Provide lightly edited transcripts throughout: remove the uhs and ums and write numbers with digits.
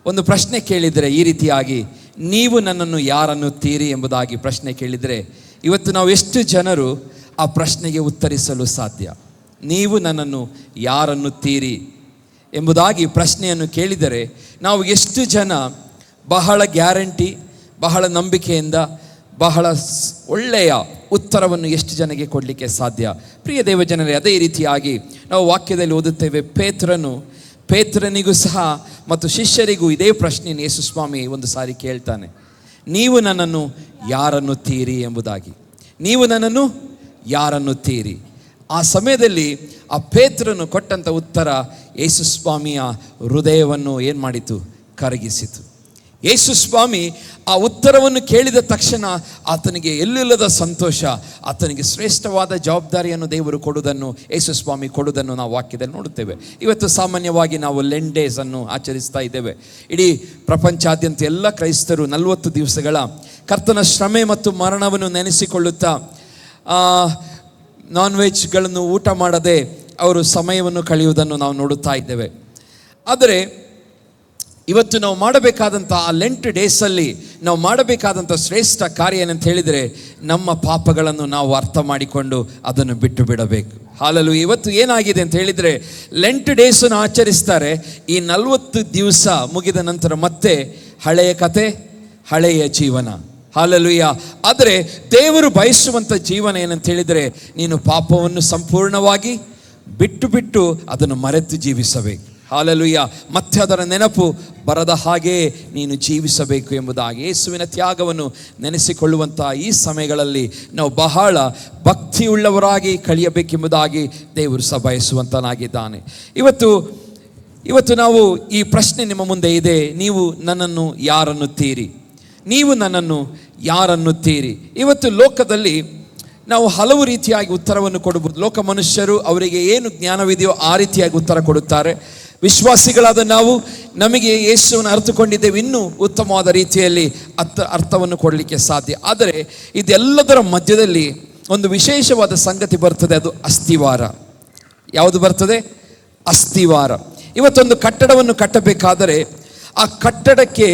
ಒಂದು ಪ್ರಶ್ನೆ ಕೇಳಿದರೆ ಈ ರೀತಿಯಾಗಿ, ನೀವು ನನ್ನನ್ನು ಯಾರನ್ನುತ್ತೀರಿ ಎಂಬುದಾಗಿ ಪ್ರಶ್ನೆ ಕೇಳಿದರೆ, ಇವತ್ತು ನಾವು ಎಷ್ಟು ಜನರು ಆ ಪ್ರಶ್ನೆಗೆ ಉತ್ತರಿಸಲು ಸಾಧ್ಯ? ನೀವು ನನ್ನನ್ನು ಯಾರನ್ನುತ್ತೀರಿ ಎಂಬುದಾಗಿ ಪ್ರಶ್ನೆಯನ್ನು ಕೇಳಿದರೆ ನಾವು ಎಷ್ಟು ಜನ ಬಹಳ ಗ್ಯಾರಂಟಿ, ಬಹಳ ನಂಬಿಕೆಯಿಂದ, ಬಹಳ ಒಳ್ಳೆಯ ಉತ್ತರವನ್ನು ಎಷ್ಟು ಜನಕ್ಕೆ ಕೊಡಲಿಕ್ಕೆ ಸಾಧ್ಯ? ಪ್ರಿಯ ದೇವಜನರೇ, ಅದೇ ರೀತಿಯಾಗಿ ನಾವು ವಾಕ್ಯದಲ್ಲಿ ಓದುತ್ತೇವೆ, ಪೇತ್ರನಿಗೂ ಸಹ ಮತ್ತು ಶಿಷ್ಯರಿಗೂ ಇದೇ ಪ್ರಶ್ನೆಯನ್ನು ಯೇಸು ಸ್ವಾಮಿ ಒಂದು ಸಾರಿ ಕೇಳ್ತಾನೆ, ನೀವು ನನ್ನನ್ನು ಯಾರನ್ನುತ್ತೀರಿ ಎಂಬುದಾಗಿ. ನೀವು ನನ್ನನ್ನು ಯಾರನ್ನುತ್ತೀರಿ? ಆ ಸಮಯದಲ್ಲಿ ಆ ಪೇತ್ರನು ಕೊಟ್ಟಂಥ ಉತ್ತರ ಯೇಸು ಸ್ವಾಮಿಯ ಹೃದಯವನ್ನು ಏನು ಮಾಡಿತು? ಕರಗಿಸಿತು. ಯೇಸು ಸ್ವಾಮಿ ಆ ಉತ್ತರವನ್ನು ಕೇಳಿದ ತಕ್ಷಣ ಆತನಿಗೆ ಎಲ್ಲಿಲ್ಲದ ಸಂತೋಷ, ಆತನಿಗೆ ಶ್ರೇಷ್ಠವಾದ ಜವಾಬ್ದಾರಿಯನ್ನು ದೇವರು ಕೊಡುವುದನ್ನು, ಯೇಸು ಸ್ವಾಮಿ ಕೊಡುವುದನ್ನು ನಾವು ವಾಕ್ಯದಲ್ಲಿ ನೋಡುತ್ತೇವೆ. ಇವತ್ತು ಸಾಮಾನ್ಯವಾಗಿ ನಾವು ಲೆಂಟ್ ಡೇಸ್ ಅನ್ನು ಆಚರಿಸ್ತಾ ಇದ್ದೇವೆ. ಇಡೀ ಪ್ರಪಂಚಾದ್ಯಂತ ಎಲ್ಲ ಕ್ರೈಸ್ತರು 40 ದಿವಸಗಳ ಕರ್ತನ ಶ್ರಮೆ ಮತ್ತು ಮರಣವನ್ನು ನೆನೆಸಿಕೊಳ್ಳುತ್ತಾ ನಾನ್ ವೆಜ್ಗಳನ್ನು ಊಟ ಮಾಡದೆ ಅವರು ಸಮಯವನ್ನು ಕಳೆಯುವುದನ್ನು ನಾವು ನೋಡುತ್ತಾ ಇದ್ದೇವೆ. ಆದರೆ ಇವತ್ತು ನಾವು ಮಾಡಬೇಕಾದಂಥ ಆ ಲೆಂಟ್ ಡೇಸಲ್ಲಿ ನಾವು ಮಾಡಬೇಕಾದಂಥ ಶ್ರೇಷ್ಠ ಕಾರ್ಯ ಏನಂತ ಹೇಳಿದರೆ, ನಮ್ಮ ಪಾಪಗಳನ್ನು ನಾವು ಅರ್ಥ ಮಾಡಿಕೊಂಡು ಅದನ್ನು ಬಿಟ್ಟು ಬಿಡಬೇಕು. ಹಾಲಲು ಇವತ್ತು ಏನಾಗಿದೆ ಅಂತ ಹೇಳಿದರೆ, ಲೆಂಟ್ ಡೇಸನ್ನು ಆಚರಿಸ್ತಾರೆ. ಈ 40 ದಿವಸ ಮುಗಿದ ನಂತರ ಮತ್ತೆ ಹಳೆಯ ಕತೆ, ಹಳೆಯ ಜೀವನ. ಹಾಲೆಲೂಯ. ಆದರೆ ದೇವರು ಬಯಸುವಂಥ ಜೀವನ ಏನಂತ ಹೇಳಿದರೆ, ನೀನು ಪಾಪವನ್ನು ಸಂಪೂರ್ಣವಾಗಿ ಬಿಟ್ಟು ಅದನ್ನು ಮರೆತು ಜೀವಿಸಬೇಕು. ಹಾಲೆಲೂಯ. ಮತ್ತೆ ಅದರ ನೆನಪು ಬರದ ಹಾಗೆ ನೀನು ಜೀವಿಸಬೇಕು ಎಂಬುದಾಗಿ ಯೇಸುವಿನ ತ್ಯಾಗವನ್ನು ನೆನೆಸಿಕೊಳ್ಳುವಂಥ ಈ ಸಮಯಗಳಲ್ಲಿ ನಾವು ಬಹಳ ಭಕ್ತಿಯುಳ್ಳವರಾಗಿ ಕಳೆಯಬೇಕೆಂಬುದಾಗಿ ದೇವರು ಸಹ ಬಯಸುವಂತನಾಗಿದ್ದಾನೆ. ಇವತ್ತು ನಾವು ಈ ಪ್ರಶ್ನೆ ನಿಮ್ಮ ಮುಂದೆ ಇದೆ, ನೀವು ನನ್ನನ್ನು ಯಾರನ್ನುತ್ತೀರಿ? ನೀವು ನನ್ನನ್ನು ಯಾರನ್ನುತ್ತೀರಿ? ಇವತ್ತು ಲೋಕದಲ್ಲಿ ನಾವು ಹಲವು ರೀತಿಯಾಗಿ ಉತ್ತರವನ್ನು ಕೊಡಬಹುದು. ಲೋಕ ಮನುಷ್ಯರು ಅವರಿಗೆ ಏನು ಜ್ಞಾನವಿದೆಯೋ ಆ ರೀತಿಯಾಗಿ ಉತ್ತರ ಕೊಡುತ್ತಾರೆ. ವಿಶ್ವಾಸಿಗಳಾದ ನಾವು ನಮಗೆ ಯೇಸುವನ್ನು ಅರ್ಥಕೊಂಡಿದ್ದೇವೆ, ಇನ್ನೂ ಉತ್ತಮವಾದ ರೀತಿಯಲ್ಲಿ ಅರ್ಥವನ್ನು ಕೊಡಲಿಕ್ಕೆ ಸಾಧ್ಯ. ಆದರೆ ಇದೆಲ್ಲದರ ಮಧ್ಯದಲ್ಲಿ ಒಂದು ವಿಶೇಷವಾದ ಸಂಗತಿ ಬರ್ತದೆ, ಅದು ಅಸ್ಥಿವಾರ. ಯಾವುದು ಬರ್ತದೆ? ಅಸ್ಥಿವಾರ. ಇವತ್ತೊಂದು ಕಟ್ಟಡವನ್ನು ಕಟ್ಟಬೇಕಾದರೆ ಆ ಕಟ್ಟಡಕ್ಕೆ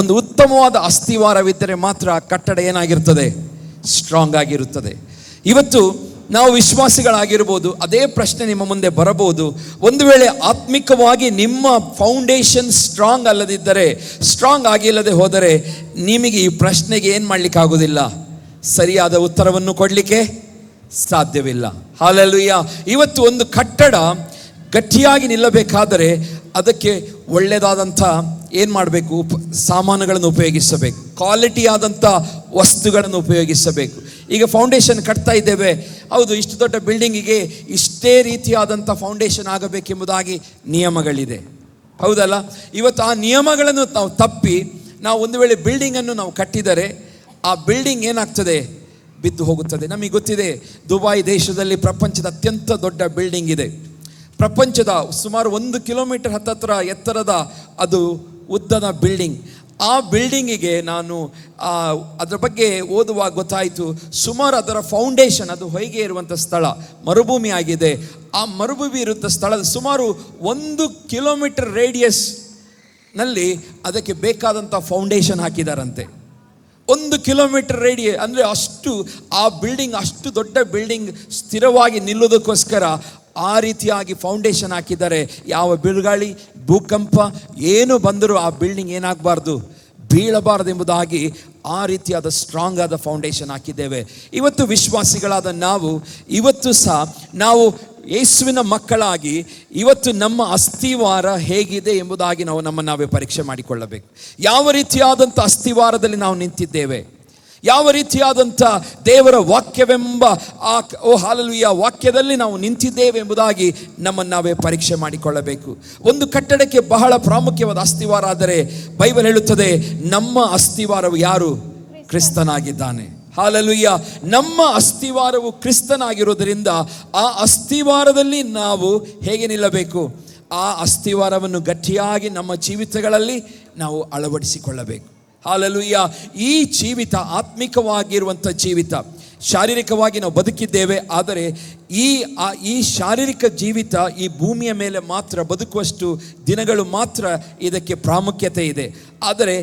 ಒಂದು ಉತ್ತಮವಾದ ಅಸ್ಥಿವಾರವಿದ್ದರೆ ಮಾತ್ರ ಆ ಕಟ್ಟಡ ಏನಾಗಿರ್ತದೆ? ಸ್ಟ್ರಾಂಗ್ ಆಗಿರುತ್ತದೆ. ಇವತ್ತು ನಾವು ವಿಶ್ವಾಸಿಗಳಾಗಿರ್ಬೋದು, ಅದೇ ಪ್ರಶ್ನೆ ನಿಮ್ಮ ಮುಂದೆ ಬರಬಹುದು. ಒಂದು ವೇಳೆ ಆತ್ಮಿಕವಾಗಿ ನಿಮ್ಮ ಫೌಂಡೇಶನ್ ಸ್ಟ್ರಾಂಗ್ ಅಲ್ಲದಿದ್ದರೆ, ಸ್ಟ್ರಾಂಗ್ ಆಗಿಲ್ಲದೆ ಹೋದರೆ ನಿಮಗೆ ಈ ಪ್ರಶ್ನೆಗೆ ಏನು ಮಾಡಲಿಕ್ಕೆ ಆಗೋದಿಲ್ಲ? ಸರಿಯಾದ ಉತ್ತರವನ್ನು ಕೊಡಲಿಕ್ಕೆ ಸಾಧ್ಯವಿಲ್ಲ. ಹಾಲೆಲೂಯ. ಇವತ್ತು ಒಂದು ಕಟ್ಟಡ ಗಟ್ಟಿಯಾಗಿ ನಿಲ್ಲಬೇಕಾದರೆ ಅದಕ್ಕೆ ಒಳ್ಳೆಯದಾದಂಥ ಏನು ಮಾಡಬೇಕು? ಸಾಮಾನುಗಳನ್ನು ಉಪಯೋಗಿಸಬೇಕು, ಕ್ವಾಲಿಟಿ ಆದಂಥ ವಸ್ತುಗಳನ್ನು ಉಪಯೋಗಿಸಬೇಕು. ಈಗ ಫೌಂಡೇಶನ್ ಕಟ್ತಾ ಇದ್ದೇವೆ, ಹೌದು, ಇಷ್ಟು ದೊಡ್ಡ ಬಿಲ್ಡಿಂಗಿಗೆ ಇಷ್ಟೇ ರೀತಿಯಾದಂಥ ಫೌಂಡೇಶನ್ ಆಗಬೇಕೆಂಬುದಾಗಿ ನಿಯಮಗಳಿದೆ, ಹೌದಲ್ಲ? ಇವತ್ತು ಆ ನಿಯಮಗಳನ್ನು ನಾವು ತಪ್ಪಿ ನಾವು ಒಂದು ವೇಳೆ ಬಿಲ್ಡಿಂಗನ್ನು ನಾವು ಕಟ್ಟಿದರೆ ಆ ಬಿಲ್ಡಿಂಗ್ ಏನಾಗ್ತದೆ? ಬಿದ್ದು ಹೋಗುತ್ತದೆ. ನಮಗೆ ಗೊತ್ತಿದೆ, ದುಬೈ ದೇಶದಲ್ಲಿ ಪ್ರಪಂಚದ ಅತ್ಯಂತ ದೊಡ್ಡ ಬಿಲ್ಡಿಂಗ್ ಇದೆ. ಪ್ರಪಂಚದ ಸುಮಾರು 1 ಕಿಲೋಮೀಟರ್ ಹತ್ತತ್ರ ಎತ್ತರದ ಅದು ಉದ್ದದ ಬಿಲ್ಡಿಂಗ್. ಆ ಬಿಲ್ಡಿಂಗಿಗೆ ನಾನು ಅದರ ಬಗ್ಗೆ ಓದುವಾಗ ಗೊತ್ತಾಯಿತು, ಸುಮಾರು ಅದರ ಫೌಂಡೇಶನ್, ಅದು ಹೊಯ್ಗೆ ಇರುವಂಥ ಸ್ಥಳ ಮರುಭೂಮಿ ಆಗಿದೆ. ಆ ಮರುಭೂಮಿ ಇರುವಂಥ ಸ್ಥಳದ ಸುಮಾರು 1 ಕಿಲೋಮೀಟರ್ ರೇಡಿಯಸ್ನಲ್ಲಿ ಅದಕ್ಕೆ ಬೇಕಾದಂಥ ಫೌಂಡೇಶನ್ ಹಾಕಿದಾರಂತೆ. 1 ಕಿಲೋಮೀಟರ್ ರೇಡಿಯಸ್ ಅಂದರೆ ಅಷ್ಟು ಆ ಬಿಲ್ಡಿಂಗ್, ಅಷ್ಟು ದೊಡ್ಡ ಬಿಲ್ಡಿಂಗ್ ಸ್ಥಿರವಾಗಿ ನಿಲ್ಲೋದಕ್ಕೋಸ್ಕರ ಆ ರೀತಿಯಾಗಿ ಫೌಂಡೇಶನ್ ಹಾಕಿದ್ದಾರೆ. ಯಾವ ಬಿರುಗಾಳಿ, ಭೂಕಂಪ ಏನು ಬಂದರೂ ಆ ಬಿಲ್ಡಿಂಗ್ ಏನಾಗಬಾರ್ದು? ಬೀಳಬಾರದು ಎಂಬುದಾಗಿ ಆ ರೀತಿಯಾದ ಸ್ಟ್ರಾಂಗ್ ಆದ ಫೌಂಡೇಶನ್ ಹಾಕಿದ್ದೇವೆ. ಇವತ್ತು ವಿಶ್ವಾಸಿಗಳಾದ ನಾವು ಇವತ್ತು ಸಹ ನಾವು ಯೇಸುವಿನ ಮಕ್ಕಳಾಗಿ ಇವತ್ತು ನಮ್ಮ ಅಸ್ಥಿವಾರ ಹೇಗಿದೆ ಎಂಬುದಾಗಿ ನಾವು ನಮ್ಮನ್ನು ನಾವೇ ಪರೀಕ್ಷೆ ಮಾಡಿಕೊಳ್ಳಬೇಕು. ಯಾವ ರೀತಿಯಾದಂಥ ಅಸ್ಥಿವಾರದಲ್ಲಿ ನಾವು ನಿಂತಿದ್ದೇವೆ? ಯಾವ ರೀತಿಯಾದಂಥ ದೇವರ ವಾಕ್ಯವೆಂಬ ಹಾಲೆಲೂಯಾ ವಾಕ್ಯದಲ್ಲಿ ನಾವು ನಿಂತಿದ್ದೇವೆ ಎಂಬುದಾಗಿ ನಮ್ಮನ್ನು ನಾವೇ ಪರೀಕ್ಷೆ ಮಾಡಿಕೊಳ್ಳಬೇಕು. ಒಂದು ಕಟ್ಟಡಕ್ಕೆ ಬಹಳ ಪ್ರಾಮುಖ್ಯವಾದ ಅಸ್ಥಿವಾರ ಆದರೆ ಬೈಬಲ್ ಹೇಳುತ್ತದೆ, ನಮ್ಮ ಅಸ್ಥಿವಾರವು ಯಾರು? ಕ್ರಿಸ್ತನಾಗಿದ್ದಾನೆ. ಹಾಲೆಲೂಯಾ. ನಮ್ಮ ಅಸ್ಥಿವಾರವು ಕ್ರಿಸ್ತನಾಗಿರೋದರಿಂದ ಆ ಅಸ್ಥಿವಾರದಲ್ಲಿ ನಾವು ಹೇಗೆ ನಿಲ್ಲಬೇಕು? ಆ ಅಸ್ಥಿವಾರವನ್ನು ಗಟ್ಟಿಯಾಗಿ ನಮ್ಮ ಜೀವಿತಗಳಲ್ಲಿ ನಾವು ಅಳವಡಿಸಿಕೊಳ್ಳಬೇಕು. ಹಾಲೆಲೂಯಾ. ಈ ಜೀವಿತ ಆತ್ಮಿಕವಾಗಿರುವಂಥ ಜೀವಿತ, ಶಾರೀರಿಕವಾಗಿ ನಾವು ಬದುಕಿದ್ದೇವೆ. ಆದರೆ ಈ ಶಾರೀರಿಕ ಜೀವಿತ ಈ ಭೂಮಿಯ ಮೇಲೆ ಮಾತ್ರ ಬದುಕುವಷ್ಟು ದಿನಗಳು ಮಾತ್ರ ಇದಕ್ಕೆ ಪ್ರಾಮುಖ್ಯತೆ ಇದೆ. ಆದರೆ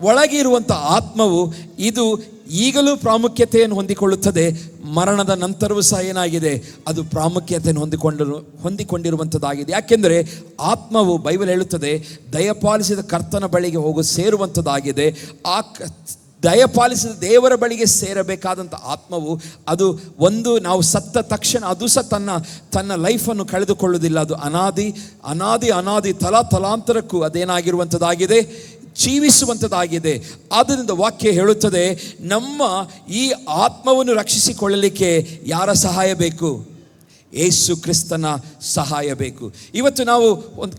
ಒಳಗೆ ಇರುವಂಥ ಆತ್ಮವು ಇದು ಈಗಲೂ ಪ್ರಾಮುಖ್ಯತೆಯನ್ನು ಹೊಂದಿಕೊಳ್ಳುತ್ತದೆ. ಮರಣದ ನಂತರವೂ ಸಹ ಏನಾಗಿದೆ, ಅದು ಪ್ರಾಮುಖ್ಯತೆಯನ್ನು ಹೊಂದಿಕೊಂಡಿರುವಂಥದ್ದಾಗಿದೆ. ಯಾಕೆಂದರೆ ಆತ್ಮವು ಬೈಬಲ್ ಹೇಳುತ್ತದೆ ದಯಪಾಲಿಸಿದ ಕರ್ತನ ಬಳಿಗೆ ಸೇರುವಂಥದ್ದಾಗಿದೆ. ಆ ದಯಪಾಲಿಸಿದ ದೇವರ ಬಳಿಗೆ ಸೇರಬೇಕಾದಂಥ ಆತ್ಮವು ಅದು ನಾವು ಸತ್ತ ತಕ್ಷಣ ಅದು ಸಹ ತನ್ನ ಲೈಫನ್ನು ಕಳೆದುಕೊಳ್ಳುವುದಿಲ್ಲ. ಅದು ಅನಾದಿ ತಲಾಂತರಕ್ಕೂ ಅದೇನಾಗಿರುವಂಥದ್ದಾಗಿದೆ, ಜೀವಿಸುವಂಥದ್ದಾಗಿದೆ. ಆದ್ದರಿಂದ ವಾಕ್ಯ ಹೇಳುತ್ತದೆ ನಮ್ಮ ಈ ಆತ್ಮವನ್ನು ರಕ್ಷಿಸಿಕೊಳ್ಳಲಿಕ್ಕೆ ಯಾರ ಸಹಾಯ ಬೇಕು? ಯೇಸು ಕ್ರಿಸ್ತನ ಸಹಾಯ ಬೇಕು. ಇವತ್ತು ನಾವು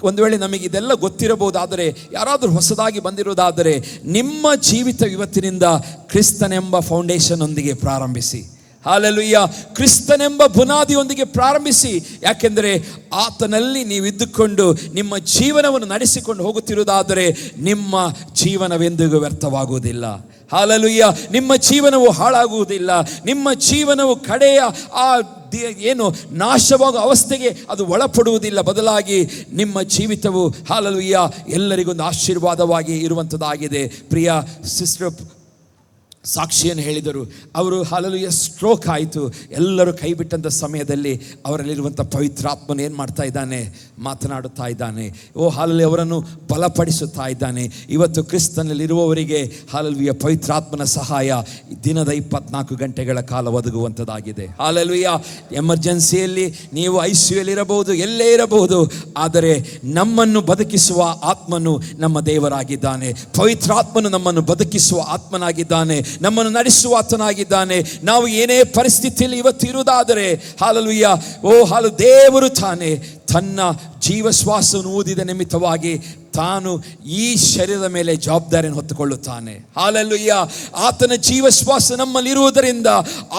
ಒಂದು ವೇಳೆ ನಮಗೆ ಇದೆಲ್ಲ ಗೊತ್ತಿರಬಹುದಾದರೆ, ಯಾರಾದರೂ ಹೊಸದಾಗಿ ಬಂದಿರೋದಾದರೆ, ನಿಮ್ಮ ಜೀವಿತ ಇವತ್ತಿನಿಂದ ಕ್ರಿಸ್ತನೆಂಬ ಫೌಂಡೇಶನ್ ಒಂದಿಗೆ ಪ್ರಾರಂಭಿಸಿ. ಹಾಲೆಲೂಯಾ. ಕ್ರಿಸ್ತನೆಂಬ ಬುನಾದಿಯೊಂದಿಗೆ ಪ್ರಾರಂಭಿಸಿ. ಯಾಕೆಂದರೆ ಆತನಲ್ಲಿ ನೀವಿದ್ದುಕೊಂಡು ನಿಮ್ಮ ಜೀವನವನ್ನು ನಡೆಸಿಕೊಂಡು ಹೋಗುತ್ತಿರುವುದಾದರೆ ನಿಮ್ಮ ಜೀವನವೆಂದಿಗೂ ವ್ಯರ್ಥವಾಗುವುದಿಲ್ಲ. ಹಾಲೆಲೂಯಾ. ನಿಮ್ಮ ಜೀವನವು ಹಾಳಾಗುವುದಿಲ್ಲ. ನಿಮ್ಮ ಜೀವನವು ಕಡೆಯ ನಾಶವಾಗುವ ಅವಸ್ಥೆಗೆ ಅದು ಒಳಪಡುವುದಿಲ್ಲ. ಬದಲಾಗಿ ನಿಮ್ಮ ಜೀವಿತವು ಹಾಲೆಲೂಯಾ ಎಲ್ಲರಿಗೊಂದು ಆಶೀರ್ವಾದವಾಗಿ ಇರುವಂಥದ್ದಾಗಿದೆ. ಪ್ರಿಯ ಸಿಸ್ಟರ್ ಸಾಕ್ಷಿಯನ್ನು ಹೇಳಿದರು. ಅವರು ಹಾಲೆಲೂಯಾ ಸ್ಟ್ರೋಕ್ ಆಯಿತು. ಎಲ್ಲರೂ ಕೈ ಬಿಟ್ಟಂಥ ಸಮಯದಲ್ಲಿ ಅವರಲ್ಲಿರುವಂಥ ಪವಿತ್ರಾತ್ಮನು ಏನು ಮಾಡ್ತಾ ಇದ್ದಾನೆ, ಮಾತನಾಡುತ್ತಾ ಇದ್ದಾನೆ. ಹಾಲೆಲೂಯಾ ಅವರನ್ನು ಬಲಪಡಿಸುತ್ತಾ ಇದ್ದಾನೆ. ಇವತ್ತು ಕ್ರಿಸ್ತನಲ್ಲಿರುವವರಿಗೆ ಹಾಲೆಲೂಯಾ ಪವಿತ್ರಾತ್ಮನ ಸಹಾಯ ದಿನದ 24 ಗಂಟೆಗಳ ಕಾಲ ಒದಗುವಂಥದ್ದಾಗಿದೆ. ಹಾಲೆಲೂಯಾ. ಎಮರ್ಜೆನ್ಸಿಯಲ್ಲಿ ನೀವು ICUಯಲ್ಲಿ ಇರಬಹುದು, ಎಲ್ಲೇ ಇರಬಹುದು, ಆದರೆ ನಮ್ಮನ್ನು ಬದುಕಿಸುವ ಆತ್ಮನು ನಮ್ಮ ದೇವರಾಗಿದ್ದಾನೆ. ಪವಿತ್ರಾತ್ಮನು ನಮ್ಮನ್ನು ಬದುಕಿಸುವ ಆತ್ಮನಾಗಿದ್ದಾನೆ, ನಮ್ಮನ್ನು ನಡೆಸುವ ಆತನಾಗಿದ್ದಾನೆ. ನಾವು ಏನೇ ಪರಿಸ್ಥಿತಿಯಲ್ಲಿ ಇವತ್ತು ಇರುವುದಾದರೆ ಹಾಲೆಲೂಯಾ ದೇವರು ತಾನೇ ತನ್ನ ಜೀವಶ್ವಾಸವನ್ನು ಊದಿದ ನಿಮಿತ್ತವಾಗಿ ತಾನು ಈ ಶರೀರದ ಮೇಲೆ ಜವಾಬ್ದಾರಿಯನ್ನು ಹೊತ್ತುಕೊಳ್ಳುತ್ತಾನೆ. ಹಾಲೆಲೂಯಾ. ಆತನ ಜೀವಶ್ವಾಸ ನಮ್ಮಲ್ಲಿರುವುದರಿಂದ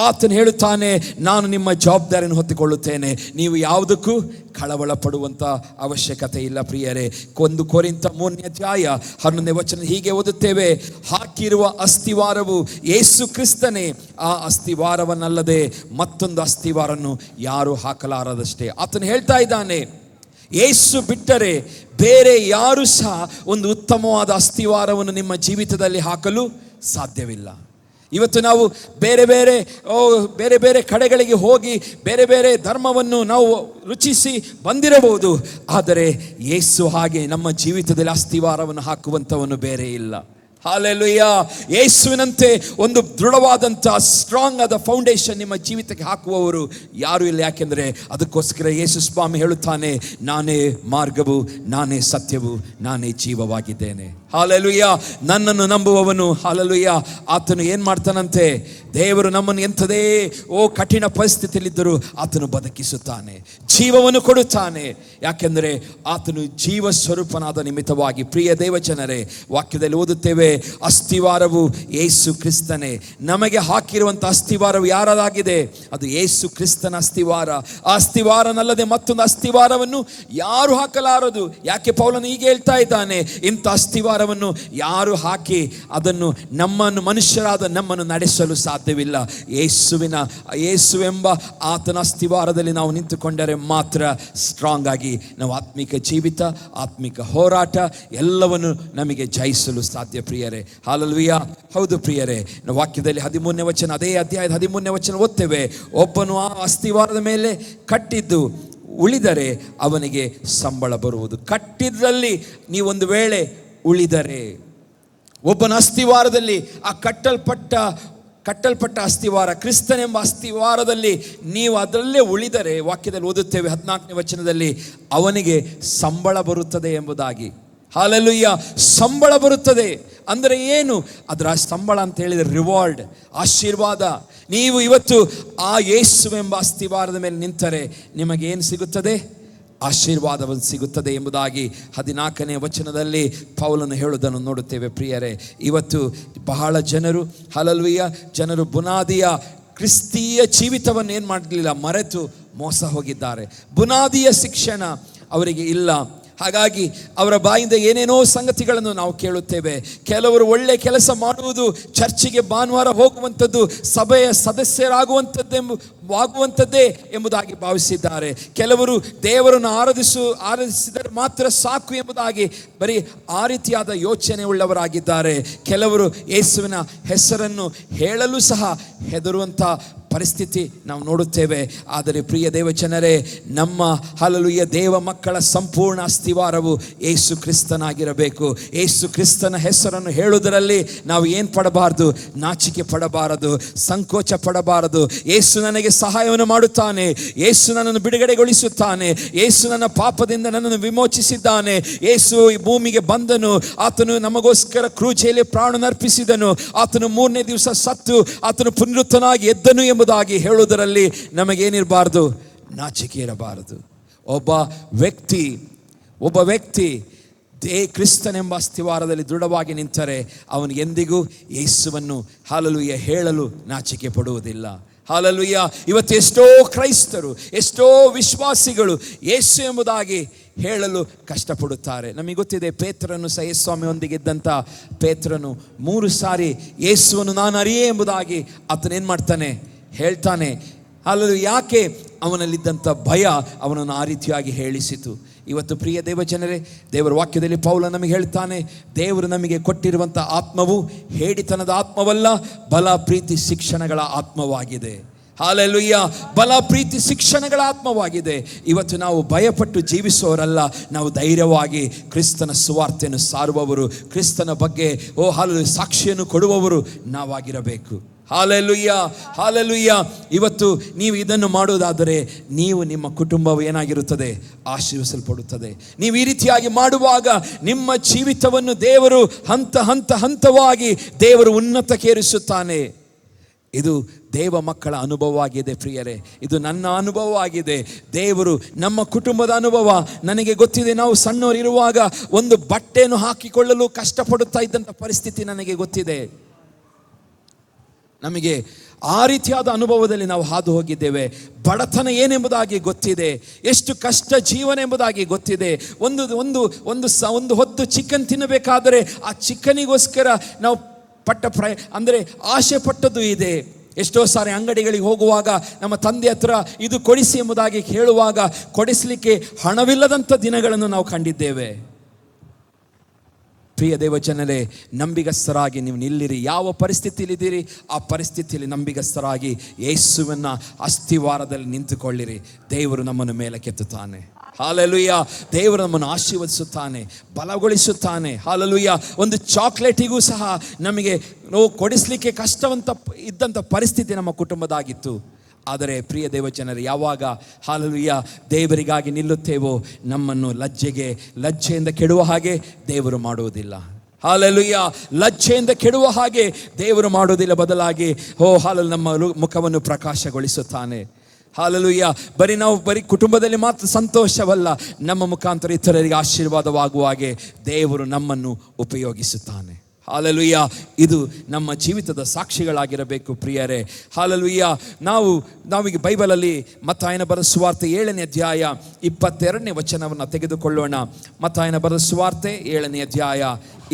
ಆತನು ಹೇಳುತ್ತಾನೆ, ನಾನು ನಿಮ್ಮ ಜವಾಬ್ದಾರಿಯನ್ನು ಹೊತ್ತುಕೊಳ್ಳುತ್ತೇನೆ. ನೀವು ಯಾವುದಕ್ಕೂ ಕಳವಳ ಪಡುವಂಥ ಅವಶ್ಯಕತೆ ಇಲ್ಲ. ಪ್ರಿಯರೇ, 1 ಕೊರಿಂಥ 3ನೇ ಅಧ್ಯಾಯ 11ನೇ ವಚನ ಹೀಗೆ ಓದುತ್ತೇವೆ, ಹಾಕಿರುವ ಅಸ್ತಿವಾರವು ಯೇಸು ಕ್ರಿಸ್ತನೇ, ಆ ಅಸ್ತಿವಾರವನ್ನಲ್ಲದೆ ಮತ್ತೊಂದು ಅಸ್ತಿವಾರನ್ನು ಯಾರು ಹಾಕಲಾರದಷ್ಟೇ. ಆತನು ಹೇಳ್ತಾ ಇದ್ದಾನೆ, ಯೇಸು ಬಿಟ್ಟರೆ ಬೇರೆ ಯಾರು ಸಹ ಒಂದು ಉತ್ತಮವಾದ ಅಸ್ತಿವಾರವನ್ನು ನಿಮ್ಮ ಜೀವಿತದಲ್ಲಿ ಹಾಕಲು ಸಾಧ್ಯವಿಲ್ಲ. ಇವತ್ತು ನಾವು ಬೇರೆ ಬೇರೆ ಕಡೆಗಳಿಗೆ ಹೋಗಿ ಬೇರೆ ಬೇರೆ ಧರ್ಮವನ್ನು ನಾವು ರುಚಿಸಿ ಬಂದಿರಬಹುದು. ಆದರೆ ಯೇಸು ಹಾಗೆ ನಮ್ಮ ಜೀವಿತದಲ್ಲಿ ಅಸ್ತಿವಾರವನ್ನು ಹಾಕುವಂಥವನು ಬೇರೆ ಇಲ್ಲ. ಹಾಲೆಲೂಯಾ. ಯೇಸುವಿನಂತೆ ಒಂದು ದೃಢವಾದಂಥ ಸ್ಟ್ರಾಂಗ್ ಆದ ಫೌಂಡೇಶನ್ ನಿಮ್ಮ ಜೀವಿತಕ್ಕೆ ಹಾಕುವವರು ಯಾರೂ ಇಲ್ಲ. ಯಾಕೆಂದರೆ ಅದಕ್ಕೋಸ್ಕರ ಯೇಸು ಸ್ವಾಮಿ ಹೇಳುತ್ತಾನೆ, ನಾನೇ ಮಾರ್ಗವು, ನಾನೇ ಸತ್ಯವು, ನಾನೇ ಜೀವವಾಗಿದ್ದೇನೆ. ಹಾಲೆಲೂಯಾ. ನನ್ನನ್ನು ನಂಬುವವನು ಹಾಲೆಲೂಯಾ ಆತನು ಏನು ಮಾಡ್ತಾನಂತೆ, ದೇವರು ನಮ್ಮನ್ನು ಎಂಥದೇ ಕಠಿಣ ಪರಿಸ್ಥಿತಿಯಲ್ಲಿದ್ದರೂ ಆತನು ಬದುಕಿಸುತ್ತಾನೆ, ಜೀವವನ್ನು ಕೊಡುತ್ತಾನೆ. ಯಾಕೆಂದರೆ ಆತನು ಜೀವ ಸ್ವರೂಪನಾದ ನಿಮಿತ್ತವಾಗಿ. ಪ್ರಿಯ ದೇವಜನರೇ, ವಾಕ್ಯದಲ್ಲಿ ಓದುತ್ತೇವೆ, ಅಸ್ತಿವಾರವು ಯೇಸು ಕ್ರಿಸ್ತನೇ. ನಮಗೆ ಹಾಕಿರುವಂಥ ಅಸ್ತಿವಾರವು ಯಾರದಾಗಿದೆ? ಅದು ಯೇಸು ಕ್ರಿಸ್ತನ ಅಸ್ತಿವಾರ. ಆ ಅಸ್ತಿವಾರನಲ್ಲದೆ ಮತ್ತೊಂದು ಅಸ್ತಿವಾರವನ್ನು ಯಾರು ಹಾಕಲಾರದು. ಯಾಕೆ ಪೌಲನು ಹೀಗೆ ಹೇಳ್ತಾ ಇದ್ದಾನೆ, ಇಂಥ ಅಸ್ತಿವಾರವನ್ನು ಯಾರು ಹಾಕಿ ಅದನ್ನು ಮನುಷ್ಯರಾದ ನಮ್ಮನ್ನು ನಡೆಸಲು ಸಾಧ್ಯವಿಲ್ಲ. ಯೇಸುವೆಂಬ ಆತನ ಅಸ್ತಿವಾರದಲ್ಲಿ ನಾವು ನಿಂತುಕೊಂಡರೆ ಮಾತ್ರ ಸ್ಟ್ರಾಂಗ್ ಆಗಿ ನಾವು ಆತ್ಮಿಕ ಜೀವಿತ, ಆತ್ಮಿಕ ಹೋರಾಟ ಎಲ್ಲವನ್ನು ನಮಗೆ ಜಯಿಸಲು ಸಾಧ್ಯ. ಪ್ರಿಯರೇ, ಹಾಲೆಲೂಯಾ. ಹೌದು ಪ್ರಿಯರೇ, ನಾವು ವಾಕ್ಯದಲ್ಲಿ 13ನೇ ವಚನ, ಅದೇ ಅಧ್ಯಾಯದ 13ನೇ ವಚನ ಓದ್ತೇವೆ, ಒಬ್ಬನು ಆ ಅಸ್ತಿವಾರದ ಮೇಲೆ ಕಟ್ಟಿದ್ದು ಉಳಿದರೆ ಅವನಿಗೆ ಸಂಬಳ ಬರುವುದು. ಕಟ್ಟಿದ್ರಲ್ಲಿ ನೀವೊಂದು ವೇಳೆ ಉಳಿದರೆ, ಒಬ್ಬನ ಅಸ್ತಿವಾರದಲ್ಲಿ ಆ ಕಟ್ಟಲ್ಪಟ್ಟ ಅಸ್ತಿವಾರ ಕ್ರಿಸ್ತನೆಂಬ ಅಸ್ತಿವಾರದಲ್ಲಿ ನೀವು ಅದರಲ್ಲೇ ಉಳಿದರೆ, ವಾಕ್ಯದಲ್ಲಿ ಓದುತ್ತೇವೆ 14ನೇ ವಚನದಲ್ಲಿ, ಅವನಿಗೆ ಸಂಬಳ ಬರುತ್ತದೆ ಎಂಬುದಾಗಿ. ಹಾಲೆಲೂಯಾ. ಸಂಬಳ ಬರುತ್ತದೆ ಅಂದರೆ ಏನು? ಅದರ ಸಂಬಳ ಅಂತ ಹೇಳಿದರೆ ರಿವಾರ್ಡ್, ಆಶೀರ್ವಾದ. ನೀವು ಇವತ್ತು ಆ ಯೇಸುವೆಂಬ ಅಸ್ತಿವಾರದ ಮೇಲೆ ನಿಂತರೆ ನಿಮಗೆ ಏನು ಸಿಗುತ್ತದೆ? ಆಶೀರ್ವಾದವನ್ನು ಸಿಗುತ್ತದೆ ಎಂಬುದಾಗಿ 14ನೇ ವಚನದಲ್ಲಿ ಪೌಲನು ಹೇಳುವುದನ್ನು ನೋಡುತ್ತೇವೆ. ಪ್ರಿಯರೇ, ಇವತ್ತು ಬಹಳ ಜನರು ಬುನಾದಿಯ ಕ್ರಿಸ್ತೀಯ ಜೀವಿತವನ್ನು ಏನು ಮಾಡಲಿಲ್ಲ, ಮರೆತು ಮೋಸ ಹೋಗಿದ್ದಾರೆ. ಬುನಾದಿಯ ಶಿಕ್ಷಣ ಅವರಿಗೆ ಇಲ್ಲ. ಹಾಗಾಗಿ ಅವರ ಬಾಯಿಂದ ಏನೇನೋ ಸಂಗತಿಗಳನ್ನು ನಾವು ಕೇಳುತ್ತೇವೆ. ಕೆಲವರು ಒಳ್ಳೆ ಕೆಲಸ ಮಾಡುವುದು, ಚರ್ಚಿಗೆ ಭಾನುವಾರ ಹೋಗುವಂಥದ್ದು, ಸಭೆಯ ಸದಸ್ಯರಾಗುವಂಥದ್ದೇ ಎಂಬುದಾಗಿ ಭಾವಿಸಿದ್ದಾರೆ. ಕೆಲವರು ದೇವರನ್ನು ಆರಾಧಿಸಿದರೆ ಮಾತ್ರ ಸಾಕು ಎಂಬುದಾಗಿ ಬರೀ ಆ ರೀತಿಯಾದ ಯೋಚನೆ ಉಳ್ಳವರಾಗಿದ್ದಾರೆ. ಕೆಲವರು ಯೇಸುವಿನ ಹೆಸರನ್ನು ಹೇಳಲು ಸಹ ಹೆದರುವಂಥ ಪರಿಸ್ಥಿತಿ ನಾವು ನೋಡುತ್ತೇವೆ. ಆದರೆ ಪ್ರಿಯ ದೇವಜನರೇ, ನಮ್ಮ ಹಲ್ಲೆಲೂಯಾ ದೇವ ಮಕ್ಕಳ ಸಂಪೂರ್ಣ ಅಸ್ತಿವಾರವು ಯೇಸು ಕ್ರಿಸ್ತನಾಗಿರಬೇಕು. ಯೇಸು ಕ್ರಿಸ್ತನ ಹೆಸರನ್ನು ಹೇಳುವುದರಲ್ಲಿ ನಾವು ಏನು ಪಡಬಾರದು? ನಾಚಿಕೆ ಪಡಬಾರದು, ಸಂಕೋಚ ಪಡಬಾರದು. ಯೇಸು ನನಗೆ ಸಹಾಯವನ್ನು ಮಾಡುತ್ತಾನೆ, ಯೇಸು ನನ್ನನ್ನು ಬಿಡುಗಡೆಗೊಳಿಸುತ್ತಾನೆ, ಯೇಸು ನನ್ನ ಪಾಪದಿಂದ ನನ್ನನ್ನು ವಿಮೋಚಿಸಿದ್ದಾನೆ, ಯೇಸು ಈ ಭೂಮಿಗೆ ಬಂದನು, ಆತನು ನಮಗೋಸ್ಕರ ಕ್ರೂಜೆಯಲ್ಲಿ ಪ್ರಾಣನರ್ಪಿಸಿದನು, ಆತನು 3ನೇ ದಿವಸ ಸತ್ತು ಆತನು ಪುನರುತ್ಥನಾಗಿ ಎದ್ದನು ಎಂಬುದಾಗಿ ಹೇಳುವುದರಲ್ಲಿ ನಮಗೇನಿರಬಾರದು? ನಾಚಿಕೆ ಇರಬಾರದು. ಒಬ್ಬ ವ್ಯಕ್ತಿ ಕ್ರಿಸ್ತನೆಂಬ ಅಸ್ತಿವಾರದಲ್ಲಿ ದೃಢವಾಗಿ ನಿಂತರೆ ಅವನು ಎಂದಿಗೂ ಯೇಸುವನ್ನು ಹಲ್ಲೆಲೂಯಾ ಹೇಳಲು ನಾಚಿಕೆ ಪಡುವುದಿಲ್ಲ. ಹಲ್ಲೆಲೂಯಾ. ಇವತ್ತು ಎಷ್ಟೋ ಕ್ರೈಸ್ತರು, ಎಷ್ಟೋ ವಿಶ್ವಾಸಿಗಳು ಯೇಸು ಎಂಬುದಾಗಿ ಹೇಳಲು ಕಷ್ಟಪಡುತ್ತಾರೆ. ನಮಗೆ ಗೊತ್ತಿದೆ, ಪೇತ್ರನು ಸಹ ಯೇಸುಸ್ವಾಮಿಯೊಂದಿಗೆ ಇದ್ದಂಥ ಪೇತ್ರನು 3 ಸಾರಿ ಯೇಸುವನ್ನು ನಾನು ಅರಿಯೇ ಎಂಬುದಾಗಿ ಆತನೇನು ಮಾಡ್ತಾನೆ? ಹೇಳ್ತಾನೆ. ಹಲ್ಲೆಲೂಯಾ. ಯಾಕೆ? ಅವನಲ್ಲಿದ್ದಂಥ ಭಯ ಅವನನ್ನು ಆ ರೀತಿಯಾಗಿ ಹೇಳಿಸಿತು. ಇವತ್ತು ಪ್ರಿಯ ದೇವಜನರೇ, ದೇವರ ವಾಕ್ಯದಲ್ಲಿ ಪೌಲ ನಮಗೆ ಹೇಳ್ತಾನೆ, ದೇವರು ನಮಗೆ ಕೊಟ್ಟಿರುವಂಥ ಆತ್ಮವು ಹೇಡಿತನದ ಆತ್ಮವಲ್ಲ, ಬಲ, ಪ್ರೀತಿ, ಶಿಕ್ಷಣಗಳ ಆತ್ಮವಾಗಿದೆ. ಹಲ್ಲೆಲೂಯಾ. ಬಲ, ಪ್ರೀತಿ, ಶಿಕ್ಷಣಗಳ ಆತ್ಮವಾಗಿದೆ. ಇವತ್ತು ನಾವು ಭಯಪಟ್ಟು ಜೀವಿಸುವವರಲ್ಲ, ನಾವು ಧೈರ್ಯವಾಗಿ ಕ್ರಿಸ್ತನ ಸುವಾರ್ತೆಯನ್ನು ಸಾರುವವರು, ಕ್ರಿಸ್ತನ ಬಗ್ಗೆ ಹಲ್ಲೆಲೂಯಾ ಸಾಕ್ಷಿಯನ್ನು ಕೊಡುವವರು ನಾವಾಗಿರಬೇಕು. Hallelujah, hallelujah. ಇವತ್ತು ನೀವು ಇದನ್ನು ಮಾಡುವುದಾದರೆ ನೀವು, ನಿಮ್ಮ ಕುಟುಂಬವು ಏನಾಗಿರುತ್ತದೆ? ಆಶೀರ್ವಿಸಲ್ಪಡುತ್ತದೆ. ನೀವು ಈ ರೀತಿಯಾಗಿ ಮಾಡುವಾಗ ನಿಮ್ಮ ಜೀವಿತವನ್ನು ದೇವರು ಹಂತವಾಗಿ ದೇವರು ಉನ್ನತಕ್ಕೇರಿಸುತ್ತಾನೆ. ಇದು ದೇವ ಮಕ್ಕಳ ಅನುಭವವಾಗಿದೆ ಪ್ರಿಯರೇ, ಇದು ನನ್ನ ಅನುಭವವಾಗಿದೆ. ದೇವರು ನಮ್ಮ ಕುಟುಂಬದ ಅನುಭವ. ನನಗೆ ಗೊತ್ತಿದೆ, ನಾವು ಸಣ್ಣವರಿರುವಾಗ ಒಂದು ಬಟ್ಟೆಯನ್ನು ಹಾಕಿಕೊಳ್ಳಲು ಕಷ್ಟಪಡುತ್ತಾ ಇದ್ದಂಥ ಪರಿಸ್ಥಿತಿ ನನಗೆ ಗೊತ್ತಿದೆ. ನಮಗೆ ಆ ರೀತಿಯಾದ ಅನುಭವದಲ್ಲಿ ನಾವು ಹಾದು ಹೋಗಿದ್ದೇವೆ. ಬಡತನ ಏನೆಂಬುದಾಗಿ ಗೊತ್ತಿದೆ, ಎಷ್ಟು ಕಷ್ಟ ಜೀವನ ಎಂಬುದಾಗಿ ಗೊತ್ತಿದೆ. ಒಂದು ಹೊತ್ತು ಚಿಕನ್ ತಿನ್ನಬೇಕಾದರೆ ಆ ಚಿಕನಿಗೋಸ್ಕರ ನಾವು ಅಂದರೆ ಆಸೆ ಪಟ್ಟದ್ದು ಇದೆ. ಎಷ್ಟೋ ಸಾರಿ ಅಂಗಡಿಗಳಿಗೆ ಹೋಗುವಾಗ ನಮ್ಮ ತಂದೆ ಹತ್ರ ಇದು ಕೊಡಿಸಿ ಎಂಬುದಾಗಿ ಹೇಳುವಾಗ ಕೊಡಿಸಲಿಕ್ಕೆ ಹಣವಿಲ್ಲದಂಥ ದಿನಗಳನ್ನು ನಾವು ಕಂಡಿದ್ದೇವೆ. ಪ್ರಿಯ ದೇವಜನರೇ, ನಂಬಿಗಸ್ತರಾಗಿ ನೀವು ನಿಲ್ಲಿರಿ. ಯಾವ ಪರಿಸ್ಥಿತಿಯಲ್ಲಿದ್ದೀರಿ ಆ ಪರಿಸ್ಥಿತಿಯಲ್ಲಿ ನಂಬಿಗಸ್ತರಾಗಿ ಯೇಸುವಿನ ಅಸ್ತಿವಾರದಲ್ಲಿ ನಿಂತುಕೊಳ್ಳಿರಿ. ದೇವರು ನಮ್ಮನ್ನು ಮೇಲೆ ಕೆತ್ತುತ್ತಾನೆ. ಹಲ್ಲೆಲೂಯಾ. ದೇವರು ನಮ್ಮನ್ನು ಆಶೀರ್ವದಿಸುತ್ತಾನೆ, ಬಲಗೊಳಿಸುತ್ತಾನೆ. ಹಲ್ಲೆಲೂಯಾ. ಒಂದು ಚಾಕ್ಲೇಟಿಗೂ ಸಹ ನಮಗೆ ಕೊಡಿಸಲಿಕ್ಕೆ ಕಷ್ಟವಂತ ಇದ್ದಂಥ ಪರಿಸ್ಥಿತಿ ನಮ್ಮ ಕುಟುಂಬದಾಗಿತ್ತು. ಆದರೆ ಪ್ರಿಯ ದೇವಜನರೇ, ಯಾವಾಗ ಹಲ್ಲೆಲೂಯಾ ದೇವರಿಗಾಗಿ ನಿಲ್ಲುತ್ತೇವೋ ನಮ್ಮನ್ನು ಲಜ್ಜೆಯಿಂದ ಕೆಡುವ ಹಾಗೆ ದೇವರು ಮಾಡುವುದಿಲ್ಲ. ಹಲ್ಲೆಲೂಯಾ. ಲಜ್ಜೆಯಿಂದ ಕೆಡುವ ಹಾಗೆ ದೇವರು ಮಾಡುವುದಿಲ್ಲ, ಬದಲಾಗಿ ಹಲ್ಲೆಲೂಯಾ ನಮ್ಮ ಮುಖವನ್ನು ಪ್ರಕಾಶಗೊಳಿಸುತ್ತಾನೆ. ಹಲ್ಲೆಲೂಯಾ. ನಾವು ಬರೀ ಕುಟುಂಬದಲ್ಲಿ ಮಾತ್ರ ಸಂತೋಷವಲ್ಲ, ನಮ್ಮ ಮುಖಾಂತರ ಇತರರಿಗೆ ಆಶೀರ್ವಾದವಾಗುವ ಹಾಗೆ ದೇವರು ನಮ್ಮನ್ನು ಉಪಯೋಗಿಸುತ್ತಾನೆ. ಹಲ್ಲೆಲೂಯಾ. ಇದು ನಮ್ಮ ಜೀವಿತದ ಸಾಕ್ಷಿಗಳಾಗಿರಬೇಕು ಪ್ರಿಯರೇ. ಹಲ್ಲೆಲೂಯಾ. ನಾವೀಗ ಬೈಬಲಲ್ಲಿ ಮತ್ತಾಯನ ಬರೆದ ಸುವಾರ್ತೆ 7ನೇ ಅಧ್ಯಾಯ 22ನೇ ವಚನವನ್ನು ತೆಗೆದುಕೊಳ್ಳೋಣ. ಮತ್ತಾಯನ ಬರೆದ ಸುವಾರ್ತೆ 7ನೇ ಅಧ್ಯಾಯ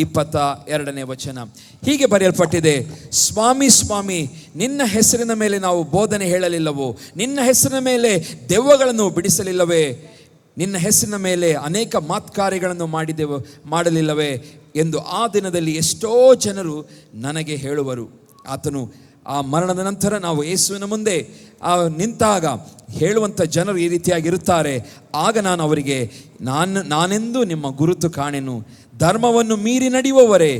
22ನೇ ವಚನ. ಹೀಗೆ ಬರೆಯಲ್ಪಟ್ಟಿದೆ, ಸ್ವಾಮಿ ಸ್ವಾಮಿ, ನಿನ್ನ ಹೆಸರಿನ ಮೇಲೆ ನಾವು ಬೋಧನೆ ಹೇಳಲಿಲ್ಲವೋ? ನಿನ್ನ ಹೆಸರಿನ ಮೇಲೆ ದೆವ್ವಗಳನ್ನು ಬಿಡಿಸಲಿಲ್ಲವೇ? ನಿನ್ನ ಹೆಸರಿನ ಮೇಲೆ ಅನೇಕ ಮಾತ್ಕಾರ್ಯಗಳನ್ನು ಮಾಡಲಿಲ್ಲವೇ ಎಂದು ಆ ದಿನದಲ್ಲಿ ಎಷ್ಟೋ ಜನರು ನನಗೆ ಹೇಳುವರು. ಆತನು ಆ ಮರಣದ ನಂತರ ನಾವು ಯೇಸುವಿನ ಮುಂದೆ ನಿಂತಾಗ ಹೇಳುವಂಥ ಜನರು ಈ ರೀತಿಯಾಗಿರುತ್ತಾರೆ. ಆಗ ನಾನು ಅವರಿಗೆ, ನಾನೆಂದು ನಿಮ್ಮ ಗುರುತು ಕಾಣೆನು, ಧರ್ಮವನ್ನು ಮೀರಿ ನಡೆಯುವವರೇ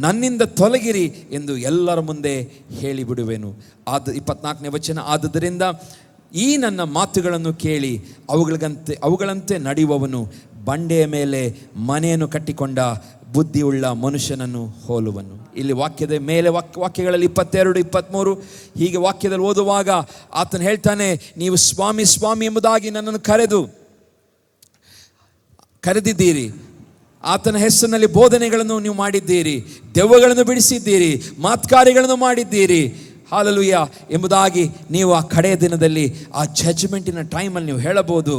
ನನ್ನಿಂದ ತೊಲಗಿರಿ ಎಂದು ಎಲ್ಲರ ಮುಂದೆ ಹೇಳಿಬಿಡುವೆನು. 24ನೇ ವಚನ. ಆದುದರಿಂದ ಈ ನನ್ನ ಮಾತುಗಳನ್ನು ಕೇಳಿ ಅವುಗಳಂತೆ ನಡೆಯುವವನು ಬಂಡೆಯ ಮೇಲೆ ಮನೆಯನ್ನು ಕಟ್ಟಿಕೊಂಡ ಬುದ್ಧಿಯುಳ್ಳ ಮನುಷ್ಯನನ್ನು ಹೋಲುವನು. ಇಲ್ಲಿ ವಾಕ್ಯದ ಮೇಲೆ ವಾಕ್ಯಗಳಲ್ಲಿ 22, 23 ಹೀಗೆ ವಾಕ್ಯದಲ್ಲಿ ಓದುವಾಗ ಆತನು ಹೇಳ್ತಾನೆ, ನೀವು ಸ್ವಾಮಿ ಸ್ವಾಮಿ ಎಂಬುದಾಗಿ ನನ್ನನ್ನು ಕರೆದಿದ್ದೀರಿ, ಆತನ ಹೆಸರಿನಲ್ಲಿ ಬೋಧನೆಗಳನ್ನು ನೀವು ಮಾಡಿದ್ದೀರಿ, ದೆವ್ವಗಳನ್ನು ಬಿಡಿಸಿದ್ದೀರಿ, ಮಾತ್ಕಾರ್ಯಗಳನ್ನು ಮಾಡಿದ್ದೀರಿ. ಹಾಲೆಲೂಯ ಎಂಬುದಾಗಿ ನೀವು ಆ ಕಡೆಯ ದಿನದಲ್ಲಿ ಆ ಜಡ್ಜ್ಮೆಂಟಿನ ಟೈಮಲ್ಲಿ ನೀವು ಹೇಳಬಹುದು.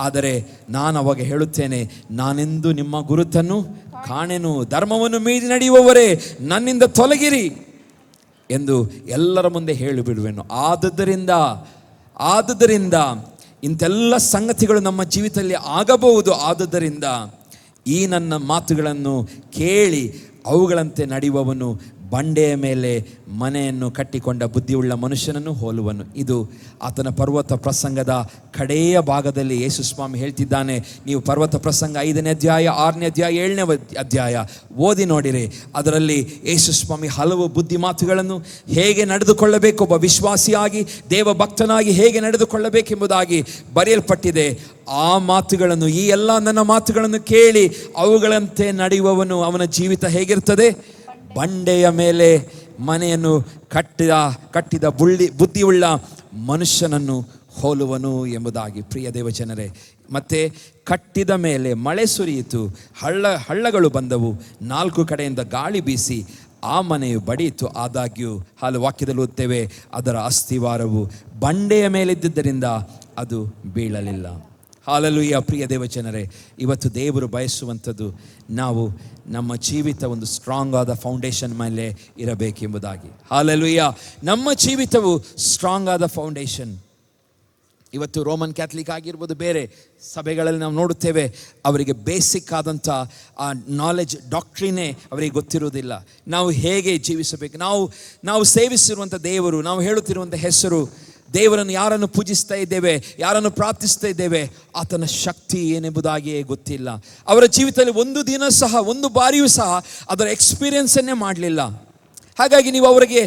ಆದರೆ ನಾನು ಅವಾಗ ಹೇಳುತ್ತೇನೆ, ನಾನೆಂದು ನಿಮ್ಮ ಗುರುತನ್ನು ಕಾಣೆನು, ಧರ್ಮವನ್ನು ಮೀರಿ ನಡೆಯುವವರೇ ನನ್ನಿಂದ ತೊಲಗಿರಿ ಎಂದು ಎಲ್ಲರ ಮುಂದೆ ಹೇಳಿಬಿಡುವೆನು. ಆದುದರಿಂದ ಇಂತೆಲ್ಲ ಸಂಗತಿಗಳು ನಮ್ಮ ಜೀವಿತದಲ್ಲಿ ಆಗಬಹುದು. ಆದುದರಿಂದ ಈ ನನ್ನ ಮಾತುಗಳನ್ನು ಕೇಳಿ ಅವುಗಳಂತೆ ನಡೆಯುವವನು ಬಂಡೆಯ ಮೇಲೆ ಮನೆಯನ್ನು ಕಟ್ಟಿಕೊಂಡ ಬುದ್ಧಿಯುಳ್ಳ ಮನುಷ್ಯನನ್ನು ಹೋಲುವನು. ಇದು ಆತನ ಪರ್ವತ ಪ್ರಸಂಗದ ಕಡೆಯ ಭಾಗದಲ್ಲಿ ಯೇಸು ಸ್ವಾಮಿ ಹೇಳ್ತಿದ್ದಾನೆ. ನೀವು ಪರ್ವತ ಪ್ರಸಂಗ 5ನೇ ಅಧ್ಯಾಯ, 6ನೇ ಅಧ್ಯಾಯ, 7ನೇ ಅಧ್ಯಾಯ ಓದಿ ನೋಡಿರಿ. ಅದರಲ್ಲಿ ಯೇಸು ಸ್ವಾಮಿ ಹಲವು ಬುದ್ಧಿ ಮಾತುಗಳನ್ನು, ಹೇಗೆ ನಡೆದುಕೊಳ್ಳಬೇಕು, ಒಬ್ಬ ವಿಶ್ವಾಸಿಯಾಗಿ ದೇವ ಭಕ್ತನಾಗಿ ಹೇಗೆ ನಡೆದುಕೊಳ್ಳಬೇಕೆಂಬುದಾಗಿ ಬರೆಯಲ್ಪಟ್ಟಿದೆ. ಆ ಮಾತುಗಳನ್ನು, ಈ ಎಲ್ಲ ನನ್ನ ಮಾತುಗಳನ್ನು ಕೇಳಿ ಅವುಗಳಂತೆ ನಡೆಯುವವನು, ಅವನ ಜೀವಿತ ಹೇಗಿರ್ತದೆ? ಬಂಡೆಯ ಮೇಲೆ ಮನೆಯನ್ನು ಕಟ್ಟಿದ ಬುದ್ಧಿಯುಳ್ಳ ಮನುಷ್ಯನನ್ನು ಹೋಲುವನು ಎಂಬುದಾಗಿ. ಪ್ರಿಯ ದೇವಜನರೇ, ಮತ್ತೆ ಕಟ್ಟಿದ ಮೇಲೆ ಮಳೆ ಸುರಿಯಿತು, ಹಳ್ಳಗಳು ಬಂದವು, 4 ಕಡೆಯಿಂದ ಗಾಳಿ ಬೀಸಿ ಆ ಮನೆಯು ಬಡಿಯಿತು. ಆದಾಗ್ಯೂ ವಾಕ್ಯದಲ್ಲಿ ಓದ್ತೇವೆ, ಅದರ ಅಸ್ಥಿವಾರವು ಬಂಡೆಯ ಮೇಲಿದ್ದುದರಿಂದ ಅದು ಬೀಳಲಿಲ್ಲ. ಹಾಲೆಲೂಯ. ಪ್ರಿಯ ದೇವಜನರೇ, ಇವತ್ತು ದೇವರು ಬಯಸುವಂಥದ್ದು ನಾವು ನಮ್ಮ ಜೀವಿತ ಒಂದು ಸ್ಟ್ರಾಂಗ್ ಆದ ಫೌಂಡೇಶನ್ ಮೇಲೆ ಇರಬೇಕೆಂಬುದಾಗಿ. ಹಾಲೆಲೂಯ. ನಮ್ಮ ಜೀವಿತವು ಸ್ಟ್ರಾಂಗ್ ಆದ ಫೌಂಡೇಶನ್. ಇವತ್ತು ರೋಮನ್ ಕ್ಯಾಥಲಿಕ್ ಆಗಿರ್ಬೋದು, ಬೇರೆ ಸಭೆಗಳಲ್ಲಿ ನಾವು ನೋಡುತ್ತೇವೆ, ಅವರಿಗೆ ಬೇಸಿಕ್ ಆದಂಥ ಆ ನಾಲೆಜ್, ಡಾಕ್ಟ್ರಿನೇ ಅವರಿಗೆ ಗೊತ್ತಿರುವುದಿಲ್ಲ. ನಾವು ಹೇಗೆ ಜೀವಿಸಬೇಕು, ನಾವು ಸೇವಿಸಿರುವಂಥ ದೇವರು, ನಾವು ಹೇಳುತ್ತಿರುವಂಥ ಹೆಸರು, ದೇವರನ್ನು ಯಾರನ್ನು ಪೂಜಿಸ್ತಾ ಇದ್ದೇವೆ, ಯಾರನ್ನು ಪ್ರಾರ್ಥಿಸ್ತಾ ಇದ್ದೇವೆ, ಆತನ ಶಕ್ತಿ ಏನೆಂಬುದಾಗಿಯೇ ಗೊತ್ತಿಲ್ಲ. ಅವರ ಜೀವಿತದಲ್ಲಿ ಒಂದು ಬಾರಿಯೂ ಸಹ ಅದರ ಎಕ್ಸ್ಪೀರಿಯನ್ಸನ್ನೇ ಮಾಡಲಿಲ್ಲ. ಹಾಗಾಗಿ ನೀವು ಅವರಿಗೆ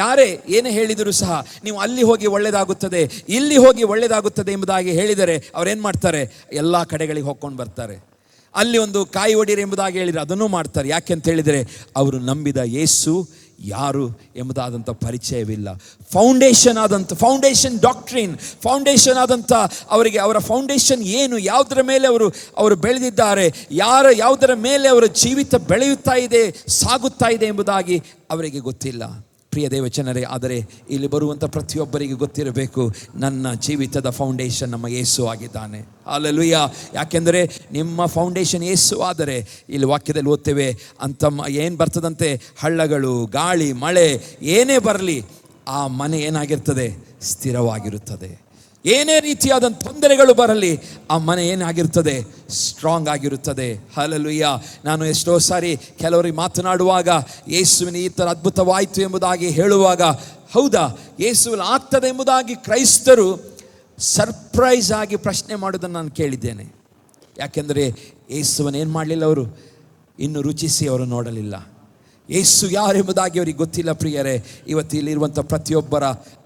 ಯಾರೇ ಏನೇ ಹೇಳಿದರೂ ಸಹ ನೀವು ಅಲ್ಲಿ ಹೋಗಿ ಒಳ್ಳೆಯದಾಗುತ್ತದೆ, ಇಲ್ಲಿ ಹೋಗಿ ಒಳ್ಳೆಯದಾಗುತ್ತದೆ ಎಂಬುದಾಗಿ ಹೇಳಿದರೆ ಅವರೇನು ಮಾಡ್ತಾರೆ? ಎಲ್ಲ ಕಡೆಗಳಿಗೆ ಹೋಗ್ಕೊಂಡು ಬರ್ತಾರೆ. ಅಲ್ಲಿ ಒಂದು ಕಾಯಿ ಹೊಡೀರಿ ಎಂಬುದಾಗಿ ಹೇಳಿದರೆ ಅದನ್ನೂ ಮಾಡ್ತಾರೆ. ಯಾಕೆ ಅಂತ ಹೇಳಿದರೆ ಅವರು ನಂಬಿದ ಯೇಸು ಯಾರು ಎಂಬುದಾದಂಥ ಪರಿಚಯವಿಲ್ಲ. ಫೌಂಡೇಶನ್ ಡಾಕ್ಟ್ರಿನ್, ಫೌಂಡೇಶನ್ ಆದಂಥ ಅವರ ಫೌಂಡೇಶನ್ ಏನು, ಯಾವುದರ ಮೇಲೆ ಅವರು ಬೆಳೆದಿದ್ದಾರೆ, ಯಾವುದರ ಮೇಲೆ ಅವರ ಜೀವಿತ ಬೆಳೆಯುತ್ತಾ ಇದೆ, ಸಾಗುತ್ತಾ ಇದೆ ಎಂಬುದಾಗಿ ಅವರಿಗೆ ಗೊತ್ತಿಲ್ಲ. ಪ್ರಿಯ ದೇವಜನರೇ, ಆದರೆ ಇಲ್ಲಿ ಬರುವಂಥ ಪ್ರತಿಯೊಬ್ಬರಿಗೆ ಗೊತ್ತಿರಬೇಕು, ನನ್ನ ಜೀವಿತದ ಫೌಂಡೇಶನ್ ನಮ್ಮ ಯೇಸು ಆಗಿದ್ದಾನೆ. ಹಲ್ಲೆಲೂಯಾ. ಯಾಕೆಂದರೆ ನಿಮ್ಮ ಫೌಂಡೇಶನ್ ಯೇಸು ಆದರೆ, ಇಲ್ಲಿ ವಾಕ್ಯದಲ್ಲಿ ಓದ್ತೇವೆ, ಅಂತ ಏನು ಬರ್ತದಂತೆ, ಹಳ್ಳಗಳು, ಗಾಳಿ, ಮಳೆ ಏನೇ ಬರಲಿ ಆ ಮನೆ ಏನಾಗಿರ್ತದೆ? ಸ್ಥಿರವಾಗಿರುತ್ತದೆ. ಏನೇ ರೀತಿಯಾದ ತೊಂದರೆಗಳು ಬರಲಿ ಆ ಮನೆ ಏನಾಗಿರ್ತದೆ? ಸ್ಟ್ರಾಂಗ್ ಆಗಿರುತ್ತದೆ. ಹಲ್ಲೆಲೂಯಾ. ನಾನು ಎಷ್ಟೋ ಸಾರಿ ಕೆಲವರಿಗೆ ಮಾತನಾಡುವಾಗ ಯೇಸುವಿನ ಈ ಥರ ಅದ್ಭುತವಾಯಿತು ಎಂಬುದಾಗಿ ಹೇಳುವಾಗ, ಹೌದಾ ಯೇಸುವಿನ ಆಗ್ತದೆ ಎಂಬುದಾಗಿ ಕ್ರೈಸ್ತರು ಸರ್ಪ್ರೈಸ್ ಆಗಿ ಪ್ರಶ್ನೆ ಮಾಡೋದನ್ನು ನಾನು ಕೇಳಿದ್ದೇನೆ. ಯಾಕೆಂದರೆ ಯೇಸುವನ್ನು ಏನು ಮಾಡಲಿಲ್ಲ, ಅವರು ಇನ್ನು ರುಚಿಸಿ ಅವರು ನೋಡಲಿಲ್ಲ. ಯೇಸು ಯಾರೆಂಬುದಾಗಿ ಅವರಿಗೆ ಗೊತ್ತಿಲ್ಲ. ಪ್ರಿಯರೇ, ಇವತ್ತು ಇಲ್ಲಿರುವಂಥ ಪ್ರತಿಯೊಬ್ಬರ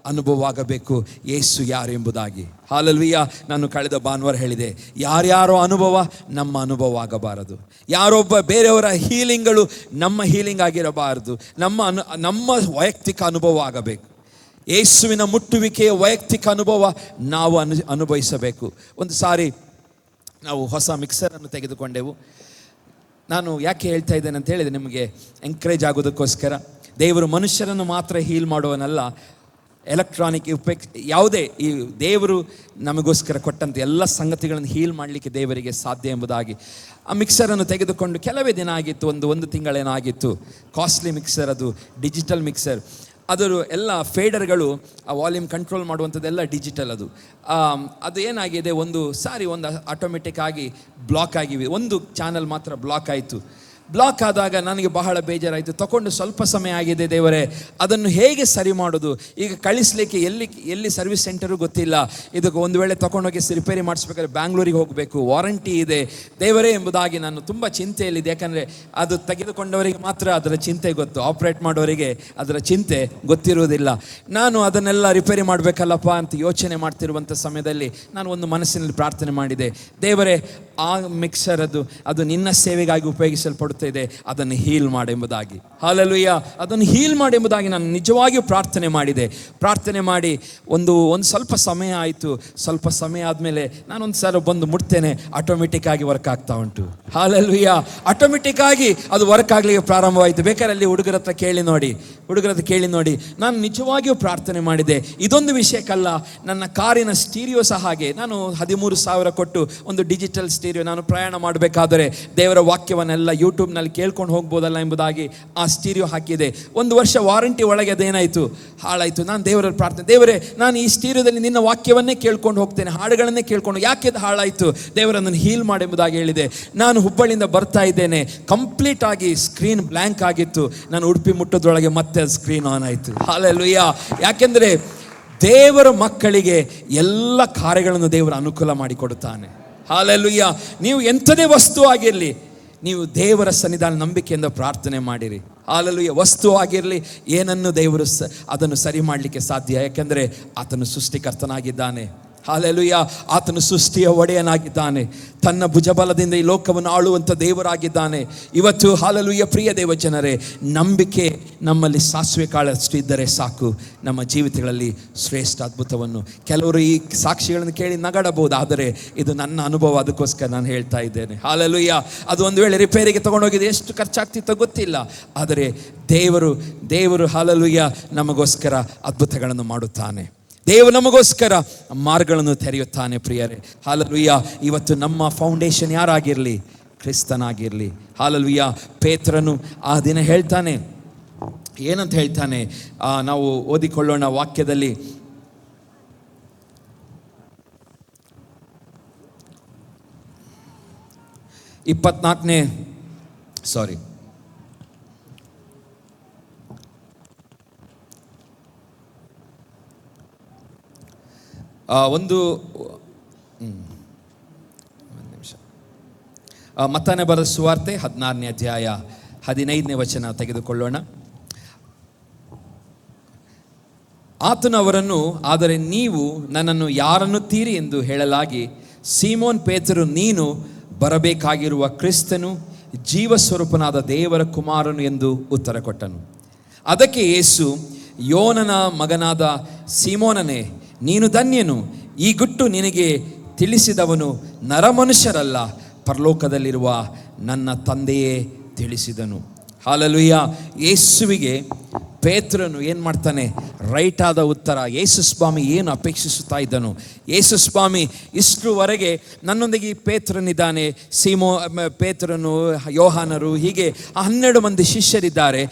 ಅನುಭವ ಆಗಬೇಕು ಯೇಸು ಯಾರು ಎಂಬುದಾಗಿ. ಹಲ್ಲೆಲೂಯಾ. ನಾನು ಕಳೆದ ಭಾನುವಾರ ಹೇಳಿದೆ, ಯಾರ್ಯಾರೋ ಅನುಭವ ನಮ್ಮ ಅನುಭವ ಆಗಬಾರದು. ಯಾರೊಬ್ಬ ಬೇರೆಯವರ ಹೀಲಿಂಗ್ಗಳು ನಮ್ಮ ಹೀಲಿಂಗ್ ಆಗಿರಬಾರದು. ನಮ್ಮ ವೈಯಕ್ತಿಕ ಅನುಭವ ಆಗಬೇಕು. ಯೇಸುವಿನ ಮುಟ್ಟುವಿಕೆಯ ವೈಯಕ್ತಿಕ ಅನುಭವ ನಾವು ಅನುಭವಿಸಬೇಕು. ಒಂದು ಸಾರಿ ನಾವು ಹೊಸ ಮಿಕ್ಸರನ್ನು ತೆಗೆದುಕೊಂಡೆವು. ನಾನು ಯಾಕೆ ಹೇಳ್ತಾ ಇದ್ದೇನೆ ಅಂತ ಹೇಳಿದರೆ, ನಿಮಗೆ ಎಂಕರೇಜ್ ಆಗೋದಕ್ಕೋಸ್ಕರ. ದೇವರು ಮನುಷ್ಯರನ್ನು ಮಾತ್ರ ಹೀಲ್ ಮಾಡುವನಲ್ಲ, ಎಲೆಕ್ಟ್ರಾನಿಕ್ ಯಾವುದೇ ಈ ದೇವರು ನಮಗೋಸ್ಕರ ಕೊಟ್ಟಂಥ ಎಲ್ಲ ಸಂಗತಿಗಳನ್ನು ಹೀಲ್ ಮಾಡಲಿಕ್ಕೆ ದೇವರಿಗೆ ಸಾಧ್ಯ ಎಂಬುದಾಗಿ ಆ ಮಿಕ್ಸರನ್ನು ತೆಗೆದುಕೊಂಡು ಕೆಲವೇ ದಿನ ಆಗಿತ್ತು, ಒಂದು ತಿಂಗಳೇನಾಗಿತ್ತು. ಕಾಸ್ಟ್ಲಿ ಮಿಕ್ಸರ್, ಅದು ಡಿಜಿಟಲ್ ಮಿಕ್ಸರ್. ಅದರ ಎಲ್ಲ ಫೇಡರ್ಗಳು, ಆ ವಾಲ್ಯೂಮ್ ಕಂಟ್ರೋಲ್ ಮಾಡುವಂಥದ್ದೆಲ್ಲ ಡಿಜಿಟಲ್. ಅದು ಏನಾಗಿದೆ, ಒಂದು ಆಟೋಮೆಟಿಕ್ ಆಗಿ ಬ್ಲಾಕ್ ಆಗಿವೆ. ಒಂದು ಚಾನಲ್ ಮಾತ್ರ ಬ್ಲಾಕ್ ಆಯಿತು. ಬ್ಲಾಕ್ ಆದಾಗ ನನಗೆ ಬಹಳ ಬೇಜಾರಾಯಿತು. ತಗೊಂಡು ಸ್ವಲ್ಪ ಸಮಯ ಆಗಿದೆ, ದೇವರೇ ಅದನ್ನು ಹೇಗೆ ಸರಿ ಮಾಡೋದು? ಈಗ ಕಳಿಸ್ಲಿಕ್ಕೆ ಎಲ್ಲಿ ಸರ್ವಿಸ್ ಸೆಂಟರು ಗೊತ್ತಿಲ್ಲ. ಇದಕ್ಕೆ ಒಂದು ವೇಳೆ ತಗೊಂಡೋಗಿ ರಿಪೇರಿ ಮಾಡಿಸ್ಬೇಕಾದ್ರೆ ಬ್ಯಾಂಗ್ಳೂರಿಗೆ ಹೋಗಬೇಕು, ವಾರಂಟಿ ಇದೆ ದೇವರೇ ಎಂಬುದಾಗಿ ನಾನು ತುಂಬ ಚಿಂತೆಯಲ್ಲಿದೆ. ಯಾಕಂದರೆ ಅದು ತೆಗೆದುಕೊಂಡವರಿಗೆ ಮಾತ್ರ ಅದರ ಚಿಂತೆ ಗೊತ್ತು, ಆಪ್ರೇಟ್ ಮಾಡೋರಿಗೆ ಅದರ ಚಿಂತೆ ಗೊತ್ತಿರುವುದಿಲ್ಲ. ನಾನು ಅದನ್ನೆಲ್ಲ ರಿಪೇರಿ ಮಾಡಬೇಕಲ್ಲಪ್ಪ ಅಂತ ಯೋಚನೆ ಮಾಡ್ತಿರುವಂಥ ಸಮಯದಲ್ಲಿ ನಾನು ಒಂದು ಮನಸ್ಸಿನಲ್ಲಿ ಪ್ರಾರ್ಥನೆ ಮಾಡಿದೆ, ದೇವರೇ ಆ ಮಿಕ್ಸರ್ ಅದು ನಿನ್ನ ಸೇವೆಗಾಗಿ ಉಪಯೋಗಿಸಲ್ಪಡುತ್ತೆ ಮಾಡ್ತಾ ಇದೆ, ಅದನ್ನು ಹೀಲ್ ಮಾಡೆಂಬುದಾಗಿ. ಹಲ್ಲೆಲೂಯಾ. ಅದನ್ನು ಹೀಲ್ ಮಾಡೆಂಬುದಾಗಿ ನಾನು ನಿಜವಾಗಿಯೂ ಪ್ರಾರ್ಥನೆ ಮಾಡಿದೆ. ಪ್ರಾರ್ಥನೆ ಮಾಡಿ ಒಂದು ಸ್ವಲ್ಪ ಸಮಯ ಆಯಿತು. ಸ್ವಲ್ಪ ಸಮಯ ಆದಮೇಲೆ ನಾನೊಂದು ಸಲ ಬಂದು ಮುಟ್ತೇನೆ, ಆಟೋಮೆಟಿಕ್ ಆಗಿ ವರ್ಕ್ ಆಗ್ತಾ ಉಂಟು. ಹಲ್ಲೆಲೂಯಾ. ಆಟೋಮೆಟಿಕ್ ಆಗಿ ಅದು ವರ್ಕ್ ಆಗಲಿಕ್ಕೆ ಪ್ರಾರಂಭವಾಯಿತು. ಬೇಕಾದ್ರೆ ಅಲ್ಲಿ ಹುಡುಗರ ಹತ್ರ ಕೇಳಿ ನೋಡಿ. ನಾನು ನಿಜವಾಗಿಯೂ ಪ್ರಾರ್ಥನೆ ಮಾಡಿದೆ. ಇದೊಂದು ವಿಷಯಕ್ಕಲ್ಲ, ನನ್ನ ಕಾರಿನ ಸ್ಟೀರಿಯೋ ಸಹ ಹಾಗೆ. ನಾನು 13,000 ಕೊಟ್ಟು ಒಂದು ಡಿಜಿಟಲ್ ಸ್ಟೀರಿಯೋ, ನಾನು ಪ್ರಯಾಣ ಮಾಡಬೇಕಾದರೆ ದೇವರ ವಾಕ್ಯವನ್ನೆಲ್ಲ ಯೂಟ್ಯೂಬ್ನಲ್ಲಿ ಕೇಳ್ಕೊಂಡು ಹೋಗ್ಬೋದಲ್ಲ ಎಂಬುದಾಗಿ ಆ ಸ್ಟೀರಿಯೋ ಹಾಕಿದೆ. 1 ವರ್ಷ ವಾರಂಟಿ ಒಳಗೆ ಅದೇನಾಯಿತು, ಹಾಳಾಯಿತು. ನಾನು ದೇವರ ಪ್ರಾರ್ಥನೆ, ದೇವರೇ ನಾನು ಈ ಸ್ಟೀರಿಯೋದಲ್ಲಿ ನಿನ್ನ ವಾಕ್ಯವನ್ನೇ ಕೇಳ್ಕೊಂಡು ಹೋಗ್ತೇನೆ, ಹಾಡುಗಳನ್ನೇ ಕೇಳ್ಕೊಂಡು, ಯಾಕೆ ಅದು ಹಾಳಾಯಿತು ದೇವರನ್ನು ಹೀಲ್ ಮಾಡೆಂಬುದಾಗಿ ಹೇಳಿದೆ. ನಾನು ಹುಬ್ಬಳ್ಳಿಯಿಂದ ಬರ್ತಾ ಇದ್ದೇನೆ, ಕಂಪ್ಲೀಟ್ ಆಗಿ ಸ್ಕ್ರೀನ್ ಬ್ಲ್ಯಾಂಕ್ ಆಗಿತ್ತು. ನಾನು ಉಡುಪಿ ಮುಟ್ಟೋದ್ರೊಳಗೆ ಮತ್ತೆ ಸ್ಕ್ರೀನ್ ಆನ್ ಆಯಿತು. ಹಲ್ಲೆಲೂಯಾ. ಯಾಕೆಂದರೆ ದೇವರ ಮಕ್ಕಳಿಗೆ ಎಲ್ಲ ಕಾರ್ಯಗಳನ್ನು ದೇವರು ಅನುಕೂಲ ಮಾಡಿಕೊಡುತ್ತಾನೆ. ಹಲ್ಲೆಲೂಯಾ. ನೀವು ಎಂಥದೇ ವಸ್ತು ಆಗಿರಲಿ, ನೀವು ದೇವರ ಸನ್ನಿಧಾನ ನಂಬಿಕೆಯಿಂದ ಪ್ರಾರ್ಥನೆ ಮಾಡಿರಿ. ಹಲ್ಲೆಲೂಯಾ. ವಸ್ತು ಆಗಿರಲಿ, ಏನನ್ನು ದೇವರು ಅದನ್ನು ಸರಿ ಮಾಡಲಿಕ್ಕೆ ಸಾಧ್ಯ. ಯಾಕೆಂದರೆ ಆತನು ಸೃಷ್ಟಿಕರ್ತನಾಗಿದ್ದಾನೆ. ಹಲ್ಲೆಲೂಯಾ. ಆತನು ಸೃಷ್ಟಿಯ ಒಡೆಯನಾಗಿದ್ದಾನೆ. ತನ್ನ ಭುಜಬಲದಿಂದ ಈ ಲೋಕವನ್ನು ಆಳುವಂಥ ದೇವರಾಗಿದ್ದಾನೆ. ಇವತ್ತು ಹಲ್ಲೆಲೂಯಾ ಪ್ರಿಯ ದೇವ ಜನರೇ, ನಂಬಿಕೆ ನಮ್ಮಲ್ಲಿ ಸಾಸಿವೆ ಕಾಳಷ್ಟು ಇದ್ದರೆ ಸಾಕು, ನಮ್ಮ ಜೀವಿತಗಳಲ್ಲಿ ಶ್ರೇಷ್ಠ ಅದ್ಭುತವನ್ನು. ಕೆಲವರು ಈ ಸಾಕ್ಷಿಗಳನ್ನು ಕೇಳಿ ನಗಡಬಹುದು, ಆದರೆ ಇದು ನನ್ನ ಅನುಭವ, ಅದಕ್ಕೋಸ್ಕರ ನಾನು ಹೇಳ್ತಾ ಇದ್ದೇನೆ. ಹಲ್ಲೆಲೂಯಾ. ಅದು ಒಂದು ವೇಳೆ ರಿಪೇರಿಗೆ ತೊಗೊಂಡೋಗಿದೆ, ಎಷ್ಟು ಖರ್ಚಾಗ್ತಿತ್ತೋ ಗೊತ್ತಿಲ್ಲ, ಆದರೆ ದೇವರು ಹಲ್ಲೆಲೂಯಾ ನಮಗೋಸ್ಕರ ಅದ್ಭುತಗಳನ್ನು ಮಾಡುತ್ತಾನೆ. ದೇವರು ನಮಗೋಸ್ಕರ ಮಾರ್ಗಗಳನ್ನು ತೆರೆಯುತ್ತಾನೆ. ಪ್ರಿಯರೇ, ಹಲ್ಲೆಲೂಯಾ. ಇವತ್ತು ನಮ್ಮ ಫೌಂಡೇಶನ್ ಯಾರಾಗಿರಲಿ, ಕ್ರಿಸ್ತನಾಗಿರಲಿ. ಹಲ್ಲೆಲೂಯಾ. ಪೇತ್ರನು ಆ ದಿನ ಹೇಳ್ತಾನೆ, ಏನಂತ ಹೇಳ್ತಾನೆ, ನಾವು ಓದಿಕೊಳ್ಳೋಣ ವಾಕ್ಯದಲ್ಲಿ. ಒಂದು ನಿಮಿಷ. ಮತ್ತಾಯನ ಬರೆದ ಸುವಾರ್ತೆ 16ನೇ ಅಧ್ಯಾಯ 15ನೇ ವಚನ ತೆಗೆದುಕೊಳ್ಳೋಣ. ಆತನು ಅವರನ್ನು, ಆದರೆ ನೀವು ನನ್ನನ್ನು ಯಾರನ್ನುತ್ತೀರಿ ಎಂದು ಹೇಳಲಾಗಿ, ಸೀಮೋನ್ ಪೇತ್ರನು, ನೀನು ಬರಬೇಕಾಗಿರುವ ಕ್ರಿಸ್ತನು, ಜೀವಸ್ವರೂಪನಾದ ದೇವರ ಕುಮಾರನು ಎಂದು ಉತ್ತರ ಕೊಟ್ಟನು. ಅದಕ್ಕೆ ಯೇಸು, ಯೋನನ ಮಗನಾದ ಸೀಮೋನನೇ, ನೀನು ಧನ್ಯನು. ಈ ಗುಟ್ಟು ನಿನಗೆ ತಿಳಿಸಿದವನು ನರಮನುಷ್ಯರಲ್ಲ, ಪರಲೋಕದಲ್ಲಿರುವ ನನ್ನ ತಂದೆಯೇ ತಿಳಿಸಿದನು. ಹಲ್ಲೆಲೂಯಾ. ಯೇಸುವಿಗೆ ಪೇತ್ರನು ಏನು ಮಾಡ್ತಾನೆ, ರೈಟ್ ಆದ ಉತ್ತರ. ಯೇಸು ಸ್ವಾಮಿ ಏನು ಅಪೇಕ್ಷಿಸುತ್ತಾ ಇದ್ದನು? ಯೇಸು ಸ್ವಾಮಿ ಇಷ್ಟರವರೆಗೆ ನನ್ನೊಂದಿಗೆ ಈ ಪೇತ್ರನಿದ್ದಾನೆ, ಪೇತ್ರನು, ಯೋಹಾನರು, ಹೀಗೆ 12 ಮಂದಿ ಶಿಷ್ಯರಿದ್ದಾರೆ.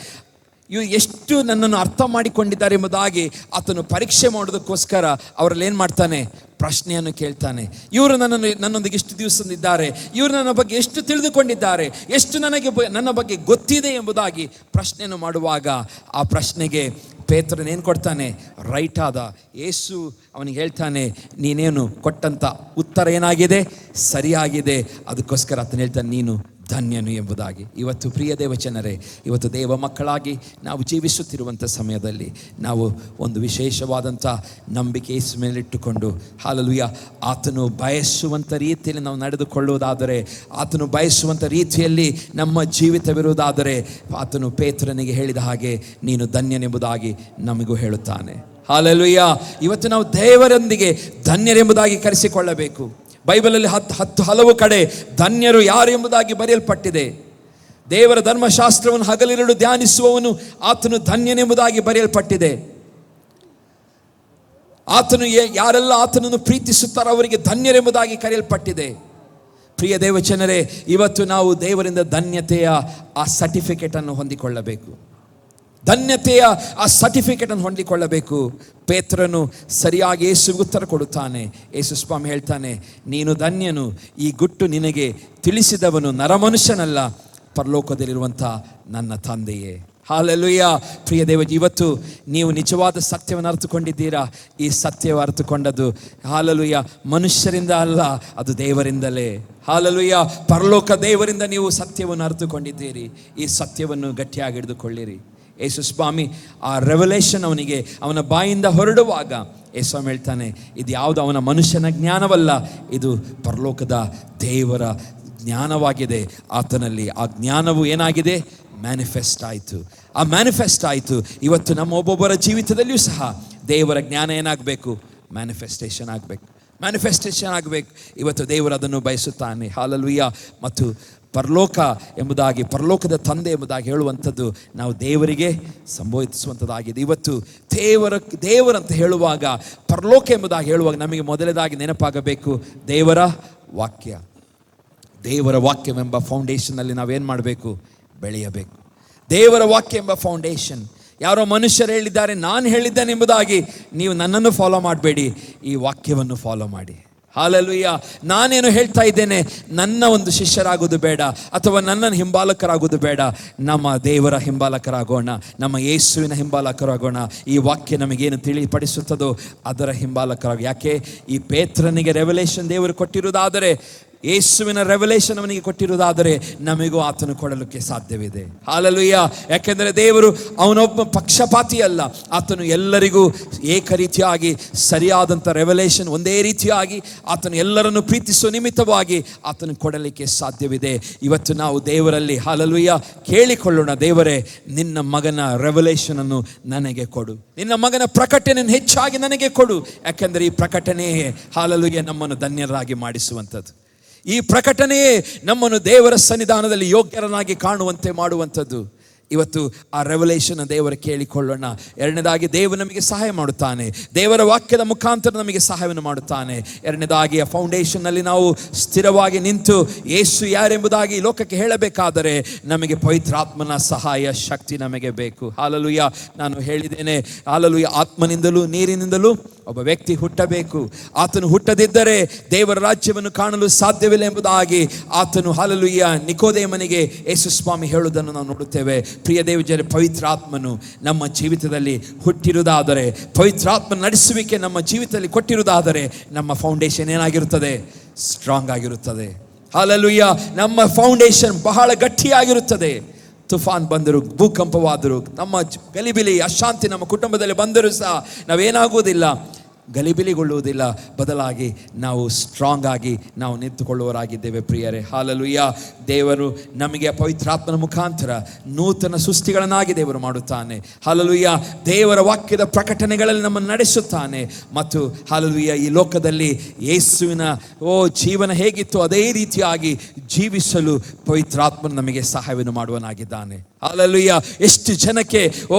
ಇವು ಎಷ್ಟು ನನ್ನನ್ನು ಅರ್ಥ ಮಾಡಿಕೊಂಡಿದ್ದಾರೆ ಎಂಬುದಾಗಿ ಆತನು ಪರೀಕ್ಷೆ ಮಾಡೋದಕ್ಕೋಸ್ಕರ ಅವರಲ್ಲಿ ಏನು ಮಾಡ್ತಾನೆ, ಪ್ರಶ್ನೆಯನ್ನು ಕೇಳ್ತಾನೆ. ಇವರು ನನ್ನೊಂದಿಗೆ ಎಷ್ಟು ದಿವಸದಿದ್ದಾರೆ, ಇವರು ನನ್ನ ಬಗ್ಗೆ ಎಷ್ಟು ತಿಳಿದುಕೊಂಡಿದ್ದಾರೆ, ಎಷ್ಟು ನನ್ನ ಬಗ್ಗೆ ಗೊತ್ತಿದೆ ಎಂಬುದಾಗಿ ಪ್ರಶ್ನೆಯನ್ನು ಮಾಡುವಾಗ ಆ ಪ್ರಶ್ನೆಗೆ ಪೇತ್ರನೇನು ಕೊಡ್ತಾನೆ, ರೈಟ್ ಆದ. ಯೇಸು ಅವನಿಗೆ ಹೇಳ್ತಾನೆ, ನೀನೇನು ಕೊಟ್ಟಂಥ ಉತ್ತರ ಏನಾಗಿದೆ, ಸರಿಯಾಗಿದೆ. ಅದಕ್ಕೋಸ್ಕರ ಆತನು ಹೇಳ್ತಾನೆ, ನೀನು ಧನ್ಯನು ಎಂಬುದಾಗಿ. ಇವತ್ತು ಪ್ರಿಯ ದೇವಜನರೇ, ಇವತ್ತು ದೇವ ಮಕ್ಕಳಾಗಿ ನಾವು ಜೀವಿಸುತ್ತಿರುವಂಥ ಸಮಯದಲ್ಲಿ ನಾವು ಒಂದು ವಿಶೇಷವಾದಂಥ ನಂಬಿಕೆ ಯೇಸು ಮೇಲಿಟ್ಟುಕೊಂಡು, ಹಲ್ಲೆಲೂಯಾ, ಆತನು ಬಯಸುವಂಥ ರೀತಿಯಲ್ಲಿ ನಾವು ನಡೆದುಕೊಳ್ಳುವುದಾದರೆ, ಆತನು ಬಯಸುವಂಥ ರೀತಿಯಲ್ಲಿ ನಮ್ಮ ಜೀವಿತವಿರುವುದಾದರೆ, ಆತನು ಪೇತ್ರನಿಗೆ ಹೇಳಿದ ಹಾಗೆ ನೀನು ಧನ್ಯನೆಂಬುದಾಗಿ ನಮಗೂ ಹೇಳುತ್ತಾನೆ. ಹಲ್ಲೆಲೂಯಾ. ಇವತ್ತು ನಾವು ದೇವರೊಂದಿಗೆ ಧನ್ಯರೆಂಬುದಾಗಿ ಕರೆಸಿಕೊಳ್ಳಬೇಕು. ಬೈಬಲಲ್ಲಿ ಹಲವು ಕಡೆ ಧನ್ಯರು ಯಾರು ಎಂಬುದಾಗಿ ಬರೆಯಲ್ಪಟ್ಟಿದೆ. ದೇವರ ಧರ್ಮಶಾಸ್ತ್ರವನ್ನು ಹಗಲಿರುಳು ಧ್ಯಾನಿಸುವವನು ಆತನು ಧನ್ಯನೆಂಬುದಾಗಿ ಬರೆಯಲ್ಪಟ್ಟಿದೆ. ಆತನು ಯಾರೆಲ್ಲ ಆತನನ್ನು ಪ್ರೀತಿಸುತ್ತಾರೋ ಅವರಿಗೆ ಧನ್ಯರೆಂಬುದಾಗಿ ಕರೆಯಲ್ಪಟ್ಟಿದೆ. ಪ್ರಿಯ ದೇವಜನರೇ, ಇವತ್ತು ನಾವು ದೇವರಿಂದ ಧನ್ಯತೆಯ ಆ ಸರ್ಟಿಫಿಕೇಟನ್ನು ಹೊಂದಿಕೊಳ್ಳಬೇಕು. ಧನ್ಯತೆಯ ಆ ಸರ್ಟಿಫಿಕೇಟನ್ನು ಹೊಂದಿಕೊಳ್ಳಬೇಕು. ಪೇತ್ರನು ಸರಿಯಾಗಿ ಯೇಸುವಿಗೆ ಉತ್ತರ ಕೊಡುತ್ತಾನೆ. ಯೇಸು ಸ್ವಾಮಿ ಹೇಳ್ತಾನೆ, ನೀನು ಧನ್ಯನು. ಈ ಗುಟ್ಟು ನಿನಗೆ ತಿಳಿಸಿದವನು ನರಮನುಷ್ಯನಲ್ಲ, ಪರಲೋಕದಲ್ಲಿರುವಂಥ ನನ್ನ ತಂದೆಯೇ. ಹಲ್ಲೆಲೂಯಾ. ಪ್ರಿಯ ದೇವಜಿ, ಇವತ್ತು ನೀವು ನಿಜವಾದ ಸತ್ಯವನ್ನು ಅರ್ಥಕೊಂಡಿದ್ದೀರಾ? ಈ ಸತ್ಯವನ್ನು ಅರ್ಥಕೊಂಡದ್ದು ಹಲ್ಲೆಲೂಯಾ ಮನುಷ್ಯರಿಂದ ಅಲ್ಲ, ಅದು ದೇವರಿಂದಲೇ. ಹಲ್ಲೆಲೂಯಾ. ಪರಲೋಕ ದೇವರಿಂದ ನೀವು ಸತ್ಯವನ್ನು ಅರ್ಥಕೊಂಡಿದ್ದೀರಿ. ಈ ಸತ್ಯವನ್ನು ಗಟ್ಟಿಯಾಗಿ ಹಿಡಿದುಕೊಳ್ಳಿರಿ. ಯೇಸು ಸ್ವಾಮಿ ಆ ರೆವಲೇಷನ್ ಅವನ ಬಾಯಿಂದ ಹೊರಡುವಾಗ ಯೇಸು ಸ್ವಾಮಿ ಹೇಳ್ತಾನೆ, ಇದು ಯಾವುದು ಅವನ ಮನುಷ್ಯನ ಜ್ಞಾನವಲ್ಲ, ಇದು ಪರಲೋಕದ ದೇವರ ಜ್ಞಾನವಾಗಿದೆ ಆತನಲ್ಲಿ. ಆ ಜ್ಞಾನವು ಏನಾಗಿದೆ? ಮ್ಯಾನಿಫೆಸ್ಟ್ ಆಯಿತು. ಆ ಮ್ಯಾನಿಫೆಸ್ಟ್ ಆಯಿತು. ಇವತ್ತು ನಮ್ಮ ಒಬ್ಬೊಬ್ಬರ ಜೀವಿತದಲ್ಲಿಯೂ ಸಹ ದೇವರ ಜ್ಞಾನ ಏನಾಗಬೇಕು? ಮ್ಯಾನಿಫೆಸ್ಟೇಷನ್ ಆಗಬೇಕು. ಇವತ್ತು ದೇವರು ಅದನ್ನು ಬಯಸುತ್ತಾನೆ. ಹಾಲೆಲೂಯಾ. ಮತ್ತು ಪರಲೋಕ ಎಂಬುದಾಗಿ, ಪರಲೋಕದ ತಂದೆ ಎಂಬುದಾಗಿ ಹೇಳುವಂಥದ್ದು ನಾವು ದೇವರಿಗೆ ಸಂಬೋಧಿಸುವಂಥದ್ದಾಗಿದೆ. ಇವತ್ತು ದೇವರಂತ ಹೇಳುವಾಗ, ಪರಲೋಕ ಎಂಬುದಾಗಿ ಹೇಳುವಾಗ ನಮಗೆ ಮೊದಲನೇದಾಗಿ ನೆನಪಾಗಬೇಕು ದೇವರ ವಾಕ್ಯ. ದೇವರ ವಾಕ್ಯವೆಂಬ ಫೌಂಡೇಶನ್ನಲ್ಲಿ ನಾವೇನು ಮಾಡಬೇಕು? ಬೆಳೆಯಬೇಕು. ದೇವರ ವಾಕ್ಯ ಎಂಬ ಫೌಂಡೇಶನ್. ಯಾರೋ ಮನುಷ್ಯರು ಹೇಳಿದ್ದಾರೆ, ನಾನು ಹೇಳಿದ್ದೇನೆ ಎಂಬುದಾಗಿ ನೀವು ನನ್ನನ್ನು ಫಾಲೋ ಮಾಡಬೇಡಿ, ಈ ವಾಕ್ಯವನ್ನು ಫಾಲೋ ಮಾಡಿ. ಹಾಲೆಲೂಯಾ. ನಾನೇನು ಹೇಳ್ತಾ ಇದ್ದೇನೆ, ನನ್ನ ಒಂದು ಶಿಷ್ಯರಾಗೋದು ಬೇಡ, ಅಥವಾ ನನ್ನನ್ನು ಹಿಂಬಾಲಕರಾಗೋದು ಬೇಡ. ನಮ್ಮ ದೇವರ ಹಿಂಬಾಲಕರಾಗೋಣ, ನಮ್ಮ ಯೇಸುವಿನ ಹಿಂಬಾಲಕರಾಗೋಣ. ಈ ವಾಕ್ಯ ನಮಗೇನು ತಿಳಿಪಡಿಸುತ್ತದೋ ಅದರ ಹಿಂಬಾಲಕರಾಗ. ಯಾಕೆ? ಈ ಪೇತ್ರನಿಗೆ ರೆವಲೇಷನ್ ದೇವರು ಕೊಟ್ಟಿರುವುದಾದರೆ, ಯೇಸುವಿನ ರೆವಲೇಷನ್ ಅವನಿಗೆ ಕೊಟ್ಟಿರುವುದಾದರೆ, ನಮಗೂ ಆತನು ಕೊಡಲಿಕ್ಕೆ ಸಾಧ್ಯವಿದೆ. ಹಾಲೆಲೂಯಾ. ಯಾಕೆಂದರೆ ದೇವರು ಅವನೊಬ್ಬ ಪಕ್ಷಪಾತಿ ಅಲ್ಲ. ಆತನು ಎಲ್ಲರಿಗೂ ಏಕರೀತಿಯಾಗಿ ಸರಿಯಾದಂಥ ರೆವಲೇಷನ್ ಒಂದೇ ರೀತಿಯಾಗಿ ಆತನು ಎಲ್ಲರನ್ನು ಪ್ರೀತಿಸುವ ನಿಮಿತ್ತವಾಗಿ ಆತನು ಕೊಡಲಿಕ್ಕೆ ಸಾಧ್ಯವಿದೆ. ಇವತ್ತು ನಾವು ದೇವರಲ್ಲಿ ಹಾಲೆಲೂಯಾ ಕೇಳಿಕೊಳ್ಳೋಣ, ದೇವರೇ ನಿನ್ನ ಮಗನ ರೆವಲೇಷನನ್ನು ನನಗೆ ಕೊಡು, ನಿನ್ನ ಮಗನ ಪ್ರಕಟಣೆಯನ್ನು ಹೆಚ್ಚಾಗಿ ನನಗೆ ಕೊಡು. ಯಾಕೆಂದರೆ ಈ ಪ್ರಕಟಣೆಯೇ ಹಾಲೆಲೂಯಾ ನಮ್ಮನ್ನು ಧನ್ಯರಾಗಿ ಮಾಡಿಸುವಂಥದ್ದು. ಈ ಪ್ರಕಟಣೆಯೇ ನಮ್ಮನ್ನು ದೇವರ ಸನ್ನಿಧಾನದಲ್ಲಿ ಯೋಗ್ಯರನ್ನಾಗಿ ಕಾಣುವಂತೆ ಮಾಡುವಂಥದ್ದು. ಇವತ್ತು ಆ ರೆವಲೇಷನ್ ದೇವರ ಕೇಳಿಕೊಳ್ಳೋಣ. ಎರಡನೇದಾಗಿ ದೇವರು ನಮಗೆ ಸಹಾಯ ಮಾಡುತ್ತಾನೆ, ದೇವರ ವಾಕ್ಯದ ಮುಖಾಂತರ ನಮಗೆ ಸಹಾಯವನ್ನು ಮಾಡುತ್ತಾನೆ. ಎರಡನೇದಾಗಿ ಆ ಫೌಂಡೇಶನ್ನಲ್ಲಿ ನಾವು ಸ್ಥಿರವಾಗಿ ನಿಂತು ಯೇಸು ಯಾರೆಂಬುದಾಗಿ ಲೋಕಕ್ಕೆ ಹೇಳಬೇಕಾದರೆ ನಮಗೆ ಪವಿತ್ರಾತ್ಮನ ಸಹಾಯ, ಶಕ್ತಿ ನಮಗೆ ಬೇಕು. ಹಾಲೆಲೂಯಾ. ನಾನು ಹೇಳಿದ್ದೇನೆ, ಹಾಲೆಲೂಯಾ, ಆತ್ಮನಿಂದಲೂ ನೀರಿನಿಂದಲೂ ಒಬ್ಬ ವ್ಯಕ್ತಿ ಹುಟ್ಟಬೇಕು. ಆತನು ಹುಟ್ಟದಿದ್ದರೆ ದೇವರ ರಾಜ್ಯವನ್ನು ಕಾಣಲು ಸಾಧ್ಯವಿಲ್ಲ ಎಂಬುದಾಗಿ ಆತನು ಹಾಲೆಲೂಯಾ ನಿಕೋದೇಮನಿಗೆ ಯೇಸು ಸ್ವಾಮಿ ಹೇಳುವುದನ್ನು ನಾವು ನೋಡುತ್ತೇವೆ. ಪ್ರಿಯ ದೇವಜನರೇ, ಪವಿತ್ರಾತ್ಮನು ನಮ್ಮ ಜೀವಿತದಲ್ಲಿ ಹುಟ್ಟಿರುವುದಾದರೆ, ಪವಿತ್ರಾತ್ಮ ನಡೆಸುವಿಕೆ ನಮ್ಮ ಜೀವಿತದಲ್ಲಿ ಕೊಟ್ಟಿರುವುದಾದರೆ, ನಮ್ಮ ಫೌಂಡೇಶನ್ ಏನಾಗಿರುತ್ತದೆ? ಸ್ಟ್ರಾಂಗ್ ಆಗಿರುತ್ತದೆ. ಹಾಲೆಲೂಯಾ. ನಮ್ಮ ಫೌಂಡೇಶನ್ ಬಹಳ ಗಟ್ಟಿಯಾಗಿರುತ್ತದೆ. ತುಫಾನ್ ಬಂದರು, ಭೂಕಂಪವಾದರು, ನಮ್ಮ ಗಲಿಬಿಲಿ ಅಶಾಂತಿ ನಮ್ಮ ಕುಟುಂಬದಲ್ಲಿ ಬಂದರೂ ಸಹ ನಾವೇನಾಗುವುದಿಲ್ಲ, ಗಲಿಬಿಲಿಗೊಳ್ಳುವುದಿಲ್ಲ. ಬದಲಾಗಿ ನಾವು ಸ್ಟ್ರಾಂಗ್ ಆಗಿ ನಾವು ನಿಂತುಕೊಳ್ಳುವವರಾಗಿದ್ದೇವೆ. ಪ್ರಿಯರೇ, ಹಾಲೆಲೂಯಾ. ದೇವರು ನಮಗೆ ಪವಿತ್ರಾತ್ಮನ ಮುಖಾಂತರ ನೂತನ ಸೃಷ್ಟಿಗಳನ್ನಾಗಿ ದೇವರು ಮಾಡುತ್ತಾನೆ. ಹಾಲೆಲೂಯಾ. ದೇವರ ವಾಕ್ಯದ ಪ್ರಕಟಣೆಗಳಲ್ಲಿ ನಮ್ಮನ್ನು ನಡೆಸುತ್ತಾನೆ. ಮತ್ತು ಹಾಲೆಲೂಯಾ, ಈ ಲೋಕದಲ್ಲಿ ಯೇಸುವಿನ ಜೀವನ ಹೇಗಿತ್ತು ಅದೇ ರೀತಿಯಾಗಿ ಜೀವಿಸಲು ಪವಿತ್ರಾತ್ಮನು ನಮಗೆ ಸಹಾಯವನ್ನು ಮಾಡುವನಾಗಿದ್ದಾನೆ. ಹಾಲೆಲೂಯಾ. ಎಷ್ಟು ಜನಕ್ಕೆ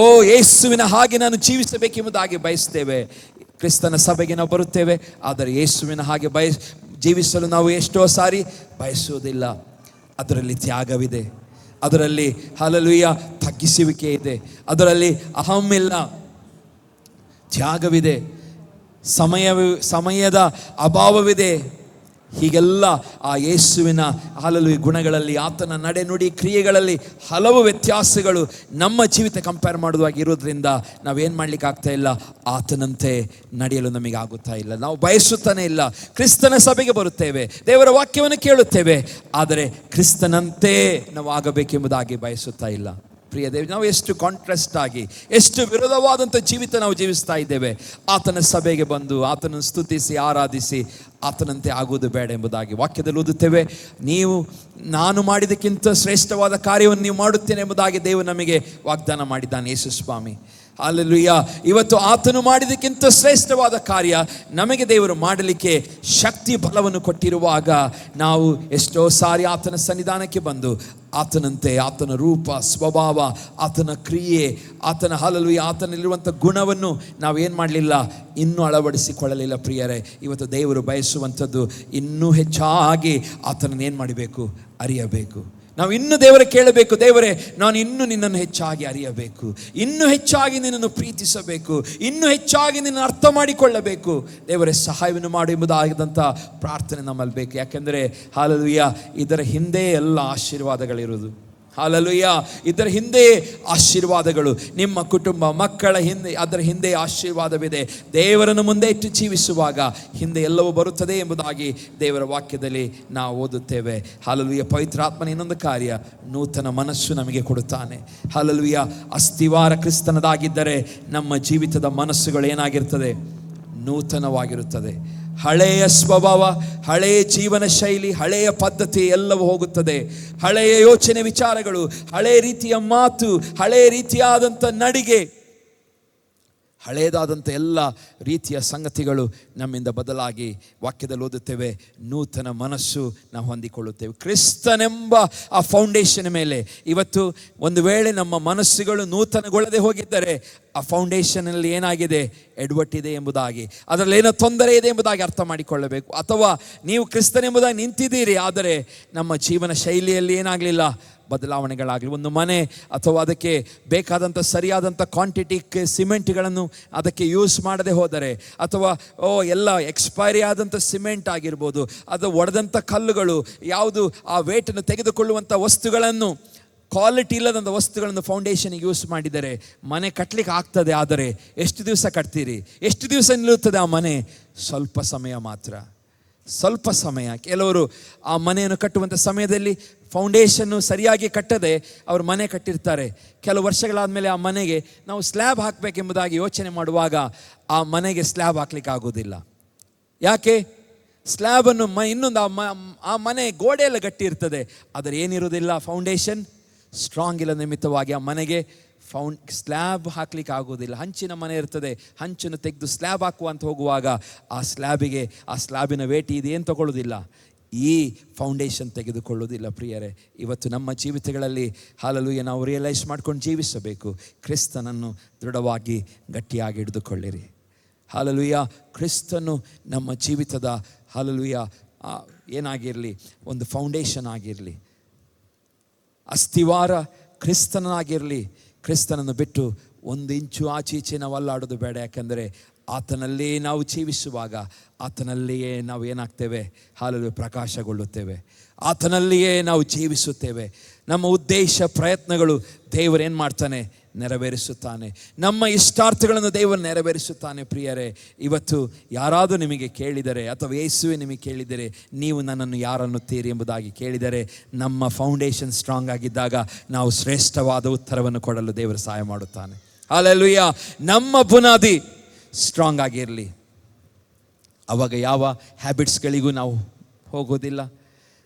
ಯೇಸುವಿನ ಹಾಗೆ ನಾನು ಜೀವಿಸಬೇಕೆಂಬುದಾಗಿ ಬಯಸ್ತೇವೆ. ಕ್ರಿಸ್ತನ ಸಭೆಗೆ ನಾವು ಬರುತ್ತೇವೆ, ಆದರೆ ಯೇಸುವಿನ ಹಾಗೆ ಜೀವಿಸಲು ನಾವು ಎಷ್ಟೋ ಸಾರಿ ಬಯಸುವುದಿಲ್ಲ. ಅದರಲ್ಲಿ ತ್ಯಾಗವಿದೆ, ಅದರಲ್ಲಿ ಹಾಲೆಲೂಯಾ ತಗ್ಗಿಸುವಿಕೆ ಇದೆ, ಅದರಲ್ಲಿ ಅಹಮಿಲ್ಲ, ತ್ಯಾಗವಿದೆ, ಸಮಯದ ಅಭಾವವಿದೆ. ಹೀಗೆಲ್ಲ ಆ ಯೇಸುವಿನ ಹಾಲೆಲೂಯಾ ಗುಣಗಳಲ್ಲಿ, ಆತನ ನಡೆನುಡಿ ಕ್ರಿಯೆಗಳಲ್ಲಿ ಹಲವು ವ್ಯತ್ಯಾಸಗಳು ನಮ್ಮ ಜೀವಿತ ಕಂಪೇರ್ ಮಾಡುವಾಗಿ ಇರೋದ್ರಿಂದ ನಾವೇನು ಮಾಡಲಿಕ್ಕೆ ಆಗ್ತಾ ಇಲ್ಲ, ಆತನಂತೆ ನಡೆಯಲು ನಮಗೆ ಆಗುತ್ತಾ ಇಲ್ಲ. ನಾವು ಬಯಸುತ್ತಾನೆ ಇಲ್ಲ. ಕ್ರಿಸ್ತನ ಸಭೆಗೆ ಬರುತ್ತೇವೆ, ದೇವರ ವಾಕ್ಯವನ್ನು ಕೇಳುತ್ತೇವೆ, ಆದರೆ ಕ್ರಿಸ್ತನಂತೆ ನಾವು ಆಗಬೇಕೆಂಬುದಾಗಿ ಬಯಸುತ್ತಾ ಇಲ್ಲ. ಪ್ರಿಯ ದೇವ, ನಾವು ಎಷ್ಟು ಕಾಂಟ್ರಾಸ್ಟ್ ಆಗಿ, ಎಷ್ಟು ವಿರೋಧವಾದಂಥ ಜೀವಿತ ನಾವು ಜೀವಿಸ್ತಾ ಇದ್ದೇವೆ. ಆತನ ಸಭೆಗೆ ಬಂದು ಆತನನ್ನು ಸ್ತುತಿಸಿ ಆರಾಧಿಸಿ ಆತನಂತೆ ಆಗುವುದು ಬೇಡ ಎಂಬುದಾಗಿ ವಾಕ್ಯದಲ್ಲಿ ಓದುತ್ತೇವೆ. ನಾನು ಮಾಡಿದಕ್ಕಿಂತ ಶ್ರೇಷ್ಠವಾದ ಕಾರ್ಯವನ್ನು ನೀವು ಮಾಡುತ್ತೇನೆ ಎಂಬುದಾಗಿ ದೇವರು ನಮಗೆ ವಾಗ್ದಾನ ಮಾಡಿದ್ದಾನೆ ಯೇಸು ಸ್ವಾಮಿ. ಹಾಲೆಲೂಯಾ. ಇವತ್ತು ಆತನು ಮಾಡಿದಕ್ಕಿಂತ ಶ್ರೇಷ್ಠವಾದ ಕಾರ್ಯ ನಮಗೆ ದೇವರು ಮಾಡಲಿಕ್ಕೆ ಶಕ್ತಿ ಬಲವನ್ನು ಕೊಟ್ಟಿರುವಾಗ ನಾವು ಎಷ್ಟೋ ಸಾರಿ ಆತನ ಸನ್ನಿಧಾನಕ್ಕೆ ಬಂದು ಆತನಂತೆ, ಆತನ ರೂಪ, ಸ್ವಭಾವ, ಆತನ ಕ್ರಿಯೆ, ಆತನ ಹಾಲೆಲೂಯಾ ಆತನಲ್ಲಿರುವಂಥ ಗುಣವನ್ನು ನಾವೇನು ಮಾಡಲಿಲ್ಲ, ಇನ್ನೂ ಅಳವಡಿಸಿಕೊಳ್ಳಲಿಲ್ಲ. ಪ್ರಿಯರೇ, ಇವತ್ತು ದೇವರು ಬಯಸುವಂಥದ್ದು ಇನ್ನೂ ಹೆಚ್ಚಾಗಿ ಆತನನ್ನು ಏನು ಮಾಡಬೇಕು, ಅರಿಯಬೇಕು. ನಾವು ಇನ್ನೂ ದೇವರ ಕೇಳಬೇಕು, ದೇವರೇ ನಾನು ಇನ್ನೂ ನಿನ್ನನ್ನು ಹೆಚ್ಚಾಗಿ ಅರಿಯಬೇಕು, ಇನ್ನೂ ಹೆಚ್ಚಾಗಿ ನಿನ್ನನ್ನು ಪ್ರೀತಿಸಬೇಕು, ಇನ್ನೂ ಹೆಚ್ಚಾಗಿ ನಿನ್ನನ್ನು ಅರ್ಥ ಮಾಡಿಕೊಳ್ಳಬೇಕು. ದೇವರೇ ಸಹಾಯವನ್ನು ಮಾಡು ಎಂಬುದಾಗಿದ್ದಂಥ ಪ್ರಾರ್ಥನೆ ನಮ್ಮಲ್ಲಿ ಬೇಕು. ಯಾಕೆಂದರೆ ಹಾಲೆಲೂಯಾ ಇದರ ಹಿಂದೆ ಎಲ್ಲ ಆಶೀರ್ವಾದಗಳಿರುವುದು. ಹಾಲೆಲೂಯಾ ಇದರ ಹಿಂದೆ ಆಶೀರ್ವಾದಗಳು, ನಿಮ್ಮ ಕುಟುಂಬ ಮಕ್ಕಳ ಹಿಂದೆ, ಅದರ ಹಿಂದೆ ಆಶೀರ್ವಾದವಿದೆ. ದೇವರನ್ನು ಮುಂದೆ ಇಟ್ಟು ಜೀವಿಸುವಾಗ ಹಿಂದೆ ಎಲ್ಲವೂ ಬರುತ್ತದೆ ಎಂಬುದಾಗಿ ದೇವರ ವಾಕ್ಯದಲ್ಲಿ ನಾವು ಓದುತ್ತೇವೆ. ಹಾಲೆಲೂಯಾ. ಪವಿತ್ರಾತ್ಮನ ಇನ್ನೊಂದು ಕಾರ್ಯ, ನೂತನ ಮನಸ್ಸು ನಮಗೆ ಕೊಡುತ್ತಾನೆ. ಹಾಲೆಲೂಯಾ. ಅಸ್ಥಿವಾರ ಕ್ರಿಸ್ತನದಾಗಿದ್ದರೆ ನಮ್ಮ ಜೀವಿತದ ಮನಸ್ಸುಗಳು ಏನಾಗಿರ್ತದೆ, ನೂತನವಾಗಿರುತ್ತದೆ. ಹಳೆಯ ಸ್ವಭಾವ, ಹಳೆಯ ಜೀವನ ಶೈಲಿ, ಹಳೆಯ ಪದ್ಧತಿ ಎಲ್ಲವೂ ಹೋಗುತ್ತದೆ. ಹಳೆಯ ಯೋಚನೆ ವಿಚಾರಗಳು, ಹಳೆಯ ರೀತಿಯ ಮಾತು, ಹಳೆಯ ರೀತಿಯಾದಂಥ ನಡಿಗೆ, ಹಳೆಯದಾದಂಥ ಎಲ್ಲ ರೀತಿಯ ಸಂಗತಿಗಳು ನಮ್ಮಿಂದ ಬದಲಾಗಿ ವಾಕ್ಯದಲ್ಲಿ ಓದುತ್ತೇವೆ, ನೂತನ ಮನಸ್ಸು ನಾವು ಹೊಂದಿಕೊಳ್ಳುತ್ತೇವೆ. ಕ್ರಿಸ್ತನೆಂಬ ಆ ಫೌಂಡೇಶನ್ ಮೇಲೆ ಇವತ್ತು ಒಂದು ವೇಳೆ ನಮ್ಮ ಮನಸ್ಸುಗಳು ನೂತನಗೊಳ್ಳದೆ ಹೋಗಿದ್ದರೆ ಆ ಫೌಂಡೇಶನಲ್ಲಿ ಏನಾಗಿದೆ, ಎಡವಟ್ಟಿದೆ ಎಂಬುದಾಗಿ, ಅದರಲ್ಲಿ ಏನೋ ತೊಂದರೆ ಇದೆ ಎಂಬುದಾಗಿ ಅರ್ಥ ಮಾಡಿಕೊಳ್ಳಬೇಕು. ಅಥವಾ ನೀವು ಕ್ರಿಸ್ತನೆಂಬುದಾಗಿ ನಿಂತಿದ್ದೀರಿ, ಆದರೆ ನಮ್ಮ ಜೀವನ ಶೈಲಿಯಲ್ಲಿ ಏನಾಗಲಿಲ್ಲ, ಬದಲಾವಣೆಗಳಾಗಲಿ. ಒಂದು ಮನೆ ಅಥವಾ ಅದಕ್ಕೆ ಬೇಕಾದಂಥ ಸರಿಯಾದಂಥ ಕ್ವಾಂಟಿಟಿ ಸಿಮೆಂಟ್ಗಳನ್ನು ಅದಕ್ಕೆ ಯೂಸ್ ಮಾಡದೆ ಹೋದರೆ, ಅಥವಾ ಎಲ್ಲ ಎಕ್ಸ್ಪೈರಿ ಆದಂಥ ಸಿಮೆಂಟ್ ಆಗಿರ್ಬೋದು, ಅದು ಒಡೆದಂಥ ಕಲ್ಲುಗಳು, ಯಾವುದು ಆ ವೇಟನ್ನು ತೆಗೆದುಕೊಳ್ಳುವಂಥ ವಸ್ತುಗಳನ್ನು, ಕ್ವಾಲಿಟಿ ಇಲ್ಲದಂಥ ವಸ್ತುಗಳನ್ನು ಫೌಂಡೇಶನ್ಗೆ ಯೂಸ್ ಮಾಡಿದರೆ ಮನೆ ಕಟ್ಟಲಿಕ್ಕೆ ಆಗ್ತದೆ. ಆದರೆ ಎಷ್ಟು ದಿವಸ ಕಟ್ತೀರಿ? ಎಷ್ಟು ದಿವಸ ನಿಲ್ಲುತ್ತದೆ ಆ ಮನೆ? ಸ್ವಲ್ಪ ಸಮಯ ಮಾತ್ರ, ಸ್ವಲ್ಪ ಸಮಯ. ಕೆಲವರು ಆ ಮನೆಯನ್ನು ಕಟ್ಟುವಂಥ ಸಮಯದಲ್ಲಿ ಫೌಂಡೇಶನ್ನು ಸರಿಯಾಗಿ ಕಟ್ಟದೆ ಅವರು ಮನೆ ಕಟ್ಟಿರ್ತಾರೆ. ಕೆಲವು ವರ್ಷಗಳಾದಮೇಲೆ ಆ ಮನೆಗೆ ನಾವು ಸ್ಲ್ಯಾಬ್ ಹಾಕಬೇಕೆಂಬುದಾಗಿ ಯೋಚನೆ ಮಾಡುವಾಗ ಆ ಮನೆಗೆ ಸ್ಲ್ಯಾಬ್ ಹಾಕ್ಲಿಕ್ಕೆ ಆಗೋದಿಲ್ಲ. ಯಾಕೆ? ಸ್ಲ್ಯಾಬನ್ನು ಇನ್ನೊಂದು ಆ ಮನೆ ಗೋಡೆಯೆಲ್ಲ ಗಟ್ಟಿ ಇರ್ತದೆ, ಆದರೆ ಏನಿರೋದಿಲ್ಲ, ಫೌಂಡೇಶನ್ ಸ್ಟ್ರಾಂಗ್ ಇಲ್ಲ ನಿಮಿತ್ತವಾಗಿ ಆ ಮನೆಗೆ ಸ್ಲ್ಯಾಬ್ ಹಾಕ್ಲಿಕ್ಕೆ ಆಗೋದಿಲ್ಲ. ಹಂಚಿನ ಮನೆ ಇರ್ತದೆ, ಹಂಚನ್ನು ತೆಗೆದು ಸ್ಲ್ಯಾಬ್ ಹಾಕುವಂತ ಹೋಗುವಾಗ ಆ ಸ್ಲ್ಯಾಬಿನ ವೇಟಿ ಇದೇನು ತಗೊಳ್ಳೋದಿಲ್ಲ, ಈ ಫೌಂಡೇಶನ್ ತೆಗೆದುಕೊಳ್ಳೋದಿಲ್ಲ. ಪ್ರಿಯರೇ, ಇವತ್ತು ನಮ್ಮ ಜೀವಿತಗಳಲ್ಲಿ ಹಾಲೆಲೂಯಾ ನಾವು ರಿಯಲೈಸ್ ಮಾಡ್ಕೊಂಡು ಜೀವಿಸಬೇಕು. ಕ್ರಿಸ್ತನನ್ನು ದೃಢವಾಗಿ ಗಟ್ಟಿಯಾಗಿ ಹಿಡಿದುಕೊಳ್ಳಿರಿ. ಹಾಲೆಲೂಯಾ, ಕ್ರಿಸ್ತನು ನಮ್ಮ ಜೀವಿತದ ಹಾಲೆಲೂಯಾ ಏನಾಗಿರಲಿ, ಒಂದು ಫೌಂಡೇಶನ್ ಆಗಿರಲಿ, ಅಸ್ಥಿವಾರ ಕ್ರಿಸ್ತನಾಗಿರಲಿ. ಕ್ರಿಸ್ತನನ್ನು ಬಿಟ್ಟು ಒಂದು ಇಂಚು ಆಚೀಚೆ ನಾವು ಅಲ್ಲಾಡೋದು ಬೇಡ. ಯಾಕೆಂದರೆ ಆತನಲ್ಲೇ ನಾವು ಜೀವಿಸುವಾಗ ಆತನಲ್ಲಿಯೇ ನಾವು ಏನಾಗ್ತೇವೆ, ಹಾಲೆಲೂಯಾ ಪ್ರಕಾಶಗೊಳ್ಳುತ್ತೇವೆ. ಆತನಲ್ಲಿಯೇ ನಾವು ಜೀವಿಸುತ್ತೇವೆ. ನಮ್ಮ ಉದ್ದೇಶ ಪ್ರಯತ್ನಗಳು ದೇವರೇನು ಮಾಡ್ತಾನೆ, ನೆರವೇರಿಸುತ್ತಾನೆ. ನಮ್ಮ ಇಷ್ಟಾರ್ಥಗಳನ್ನು ದೇವರು ನೆರವೇರಿಸುತ್ತಾನೆ. ಪ್ರಿಯರೇ, ಇವತ್ತು ಯಾರಾದರೂ ನಿಮಗೆ ಕೇಳಿದರೆ, ಅಥವಾ ಯೇಸುವೆ ನಿಮಗೆ ಕೇಳಿದರೆ, ನೀವು ನನ್ನನ್ನು ಯಾರನ್ನುತ್ತೀರಿ ಎಂಬುದಾಗಿ ಕೇಳಿದರೆ, ನಮ್ಮ ಫೌಂಡೇಶನ್ ಸ್ಟ್ರಾಂಗ್ ಆಗಿದ್ದಾಗ ನಾವು ಶ್ರೇಷ್ಠವಾದ ಉತ್ತರವನ್ನು ಕೊಡಲು ದೇವರು ಸಹಾಯ ಮಾಡುತ್ತಾನೆ. ಹಲ್ಲೆಲೂಯಾ. ನಮ್ಮ ಬುನಾದಿ ಸ್ಟ್ರಾಂಗ್ ಆಗಿರಲಿ. ಆವಾಗ ಯಾವ ಹ್ಯಾಬಿಟ್ಸ್ಗಳಿಗೂ ನಾವು ಹೋಗೋದಿಲ್ಲ.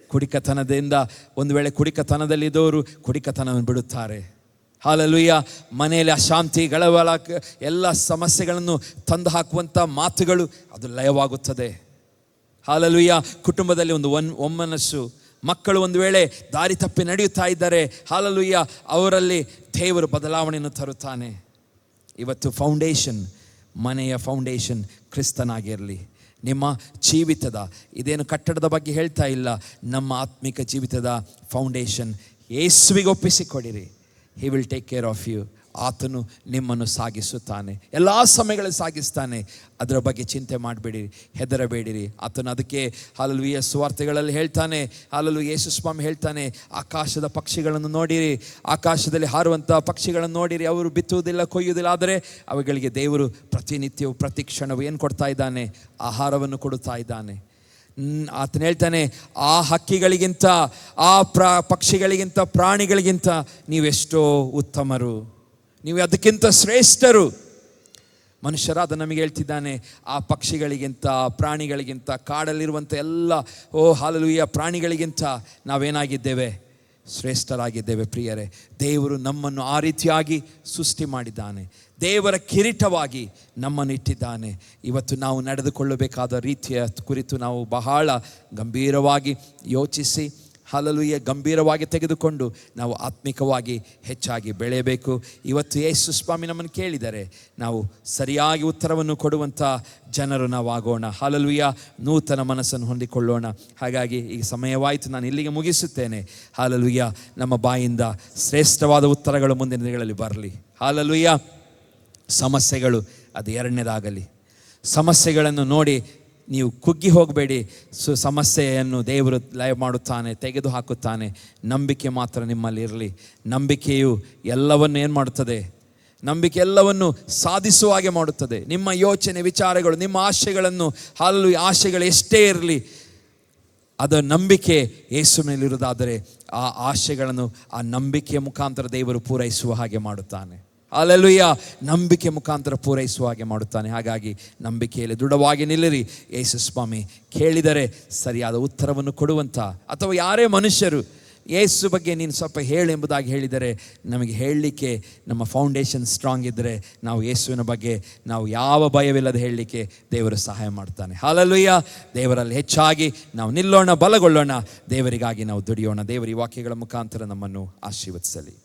ಕುಡಿಕತನದಿಂದ, ಒಂದು ವೇಳೆ ಕುಡಿಕತನದಲ್ಲಿದ್ದವರು ಕುಡಿಕತನವನ್ನು ಬಿಡುತ್ತಾರೆ. ಹಲ್ಲೆಲೂಯಾ. ಮನೆಯಲ್ಲಿ ಅಶಾಂತಿ, ಗಳವಳ, ಎಲ್ಲ ಸಮಸ್ಯೆಗಳನ್ನು ತಂದು ಹಾಕುವಂಥ ಮಾತುಗಳು ಅದು ಲಯವಾಗುತ್ತದೆ. ಹಲ್ಲೆಲೂಯಾ. ಕುಟುಂಬದಲ್ಲಿ ಒಂದು ಒಮ್ಮನಸ್ಸು, ಮಕ್ಕಳು ಒಂದು ವೇಳೆ ದಾರಿ ತಪ್ಪಿ ನಡೆಯುತ್ತಾ ಇದ್ದಾರೆ, ಹಲ್ಲೆಲೂಯಾ, ಅವರಲ್ಲಿ ದೇವರು ಬದಲಾವಣೆಯನ್ನು ತರುತ್ತಾನೆ. ಇವತ್ತು ಫೌಂಡೇಶನ್, ಮನೆಯ ಫೌಂಡೇಶನ್ ಕ್ರಿಸ್ತನಾಗಿರಲಿ. ನಿಮ್ಮ ಜೀವಿತದ, ಇದೇನು ಕಟ್ಟಡದ ಬಗ್ಗೆ ಹೇಳ್ತಾ ಇಲ್ಲ, ನಮ್ಮ ಆತ್ಮಿಕ ಜೀವಿತದ ಫೌಂಡೇಶನ್ ಯೇಸುವಿಗೆ ಒಪ್ಪಿಸಿಕೊಡಿರಿ. He will take care of you. ಆತನು ನಿಮ್ಮನ್ನು ಸಾಗಿಸುತ್ತಾನೆ, ಎಲ್ಲ ಸಮಯಗಳಲ್ಲಿ ಸಾಗಿಸ್ತಾನೆ. ಅದರ ಬಗ್ಗೆ ಚಿಂತೆ ಮಾಡಬೇಡಿರಿ, ಹೆದರಬೇಡಿರಿ. ಆತನು ಅದಕ್ಕೆ ಹಲ್ಲೆಲೂಯಾ ಸುವಾರ್ತೆಗಳಲ್ಲಿ ಹೇಳ್ತಾನೆ, ಹಲ್ಲೆಲೂಯಾ ಯೇಸು ಸ್ವಾಮಿ ಹೇಳ್ತಾನೆ, ಆಕಾಶದ ಪಕ್ಷಿಗಳನ್ನು ನೋಡಿರಿ, ಆಕಾಶದಲ್ಲಿ ಹಾರುವಂಥ ಪಕ್ಷಿಗಳನ್ನು ನೋಡಿರಿ, ಅವರು ಬಿತ್ತುವುದಿಲ್ಲ, ಕೊಯ್ಯುವುದಿಲ್ಲ, ಆದರೆ ಅವುಗಳಿಗೆ ದೇವರು ಪ್ರತಿನಿತ್ಯವೂ ಪ್ರತಿ ಕ್ಷಣವೂ ಏನು ಕೊಡ್ತಾ ಇದ್ದಾನೆ, ಆಹಾರವನ್ನು ಕೊಡುತ್ತಾ ಇದ್ದಾನೆ. ಆತನು ಹೇಳ್ತಾನೆ, ಆ ಹಕ್ಕಿಗಳಿಗಿಂತ, ಆ ಪಕ್ಷಿಗಳಿಗಿಂತ, ಪ್ರಾಣಿಗಳಿಗಿಂತ ನೀವೆಷ್ಟೋ ಉತ್ತಮರು, ನೀವು ಅದಕ್ಕಿಂತ ಶ್ರೇಷ್ಠರು. ಮನುಷ್ಯರಾದ ನಮಗೆ ಹೇಳ್ತಿದ್ದಾನೆ, ಆ ಪಕ್ಷಿಗಳಿಗಿಂತ, ಪ್ರಾಣಿಗಳಿಗಿಂತ, ಕಾಡಲ್ಲಿರುವಂಥ ಎಲ್ಲ ಹಲ್ಲೆಲೂಯಾ ಪ್ರಾಣಿಗಳಿಗಿಂತ ನಾವೇನಾಗಿದ್ದೇವೆ, ಶ್ರೇಷ್ಠರಾಗಿದ್ದೇವೆ. ಪ್ರಿಯರೇ, ದೇವರು ನಮ್ಮನ್ನು ಆ ರೀತಿಯಾಗಿ ಸೃಷ್ಟಿ ಮಾಡಿದ್ದಾನೆ. ದೇವರ ಕಿರೀಟವಾಗಿ ನಮ್ಮನ್ನು ಇಟ್ಟಿದ್ದಾನೆ. ಇವತ್ತು ನಾವು ನಡೆದುಕೊಳ್ಳಬೇಕಾದ ರೀತಿಯ ಕುರಿತು ನಾವು ಬಹಳ ಗಂಭೀರವಾಗಿ ಯೋಚಿಸಿ, ಹಲ್ಲೆಲೂಯಾ, ಗಂಭೀರವಾಗಿ ತೆಗೆದುಕೊಂಡು ನಾವು ಆತ್ಮಿಕವಾಗಿ ಹೆಚ್ಚಾಗಿ ಬೆಳೆಯಬೇಕು. ಇವತ್ತು ಯೇಸು ಸ್ವಾಮಿ ನಮ್ಮನ್ನು ಕೇಳಿದರೆ ನಾವು ಸರಿಯಾಗಿ ಉತ್ತರವನ್ನು ಕೊಡುವಂಥ ಜನರು ನಾವು ಆಗೋಣ. ಹಲ್ಲೆಲೂಯಾ. ನೂತನ ಮನಸ್ಸನ್ನು ಹೊಂದಿಕೊಳ್ಳೋಣ. ಹಾಗಾಗಿ ಈಗ ಸಮಯವಾಯಿತು, ನಾನು ಇಲ್ಲಿಗೆ ಮುಗಿಸುತ್ತೇನೆ. ಹಲ್ಲೆಲೂಯಾ. ನಮ್ಮ ಬಾಯಿಂದ ಶ್ರೇಷ್ಠವಾದ ಉತ್ತರಗಳು ಮುಂದಿನ ದಿನಗಳಲ್ಲಿ ಬರಲಿ. ಹಲ್ಲೆಲೂಯಾ. ಸಮಸ್ಯೆಗಳು ಅದು ಎರಡನೇದಾಗಲಿ. ಸಮಸ್ಯೆಗಳನ್ನು ನೋಡಿ ನೀವು ಕುಗ್ಗಿ ಹೋಗಬೇಡಿ. ಸಮಸ್ಯೆಯನ್ನು ದೇವರು ಲಯ ಮಾಡುತ್ತಾನೆ, ತೆಗೆದು ಹಾಕುತ್ತಾನೆ. ನಂಬಿಕೆ ಮಾತ್ರ ನಿಮ್ಮಲ್ಲಿ ಇರಲಿ. ನಂಬಿಕೆಯು ಎಲ್ಲವನ್ನು ಏನು ಮಾಡುತ್ತದೆ, ನಂಬಿಕೆ ಎಲ್ಲವನ್ನು ಸಾಧಿಸುವ ಹಾಗೆ ಮಾಡುತ್ತದೆ. ನಿಮ್ಮ ಯೋಚನೆ ವಿಚಾರಗಳು, ನಿಮ್ಮ ಆಶೆಗಳನ್ನು, ಹಲ್ಲೆಲೂಯಾ, ಆಶೆಗಳು ಎಷ್ಟೇ ಇರಲಿ, ಅದು ನಂಬಿಕೆ ಯೇಸುವಿನಲ್ಲಿರುವುದಾದರೆ ಆ ಆಶೆಗಳನ್ನು ಆ ನಂಬಿಕೆಯ ಮುಖಾಂತರ ದೇವರು ಪೂರೈಸುವ ಹಾಗೆ ಮಾಡುತ್ತಾನೆ. ಹಲ್ಲೆಲೂಯಾ. ನಂಬಿಕೆ ಮುಖಾಂತರ ಪೂರೈಸುವ ಹಾಗೆ ಮಾಡುತ್ತಾನೆ. ಹಾಗಾಗಿ ನಂಬಿಕೆಯಲ್ಲಿ ದೃಢವಾಗಿ ನಿಲ್ಲಿರಿ. ಯೇಸು ಸ್ವಾಮಿ ಕೇಳಿದರೆ ಸರಿಯಾದ ಉತ್ತರವನ್ನು ಕೊಡುವಂಥ, ಅಥವಾ ಯಾರೇ ಮನುಷ್ಯರು ಯೇಸು ಬಗ್ಗೆ ನೀನು ಸ್ವಲ್ಪ ಹೇಳು ಎಂಬುದಾಗಿ ಹೇಳಿದರೆ, ನಮಗೆ ಹೇಳಲಿಕ್ಕೆ ನಮ್ಮ ಫೌಂಡೇಶನ್ ಸ್ಟ್ರಾಂಗ್ ಇದ್ದರೆ ನಾವು ಯೇಸುವಿನ ಬಗ್ಗೆ ನಾವು ಯಾವ ಭಯವಿಲ್ಲದೆ ಹೇಳಲಿಕ್ಕೆ ದೇವರು ಸಹಾಯ ಮಾಡ್ತಾನೆ. ಹಲ್ಲೆಲೂಯಾ. ದೇವರಲ್ಲಿ ಹೆಚ್ಚಾಗಿ ನಾವು ನಿಲ್ಲೋಣ, ಬಲಗೊಳ್ಳೋಣ, ದೇವರಿಗಾಗಿ ನಾವು ದುಡಿಯೋಣ. ದೇವರ ಈ ವಾಕ್ಯಗಳ ಮುಖಾಂತರ ನಮ್ಮನ್ನು ಆಶೀರ್ವದಿಸಲಿ.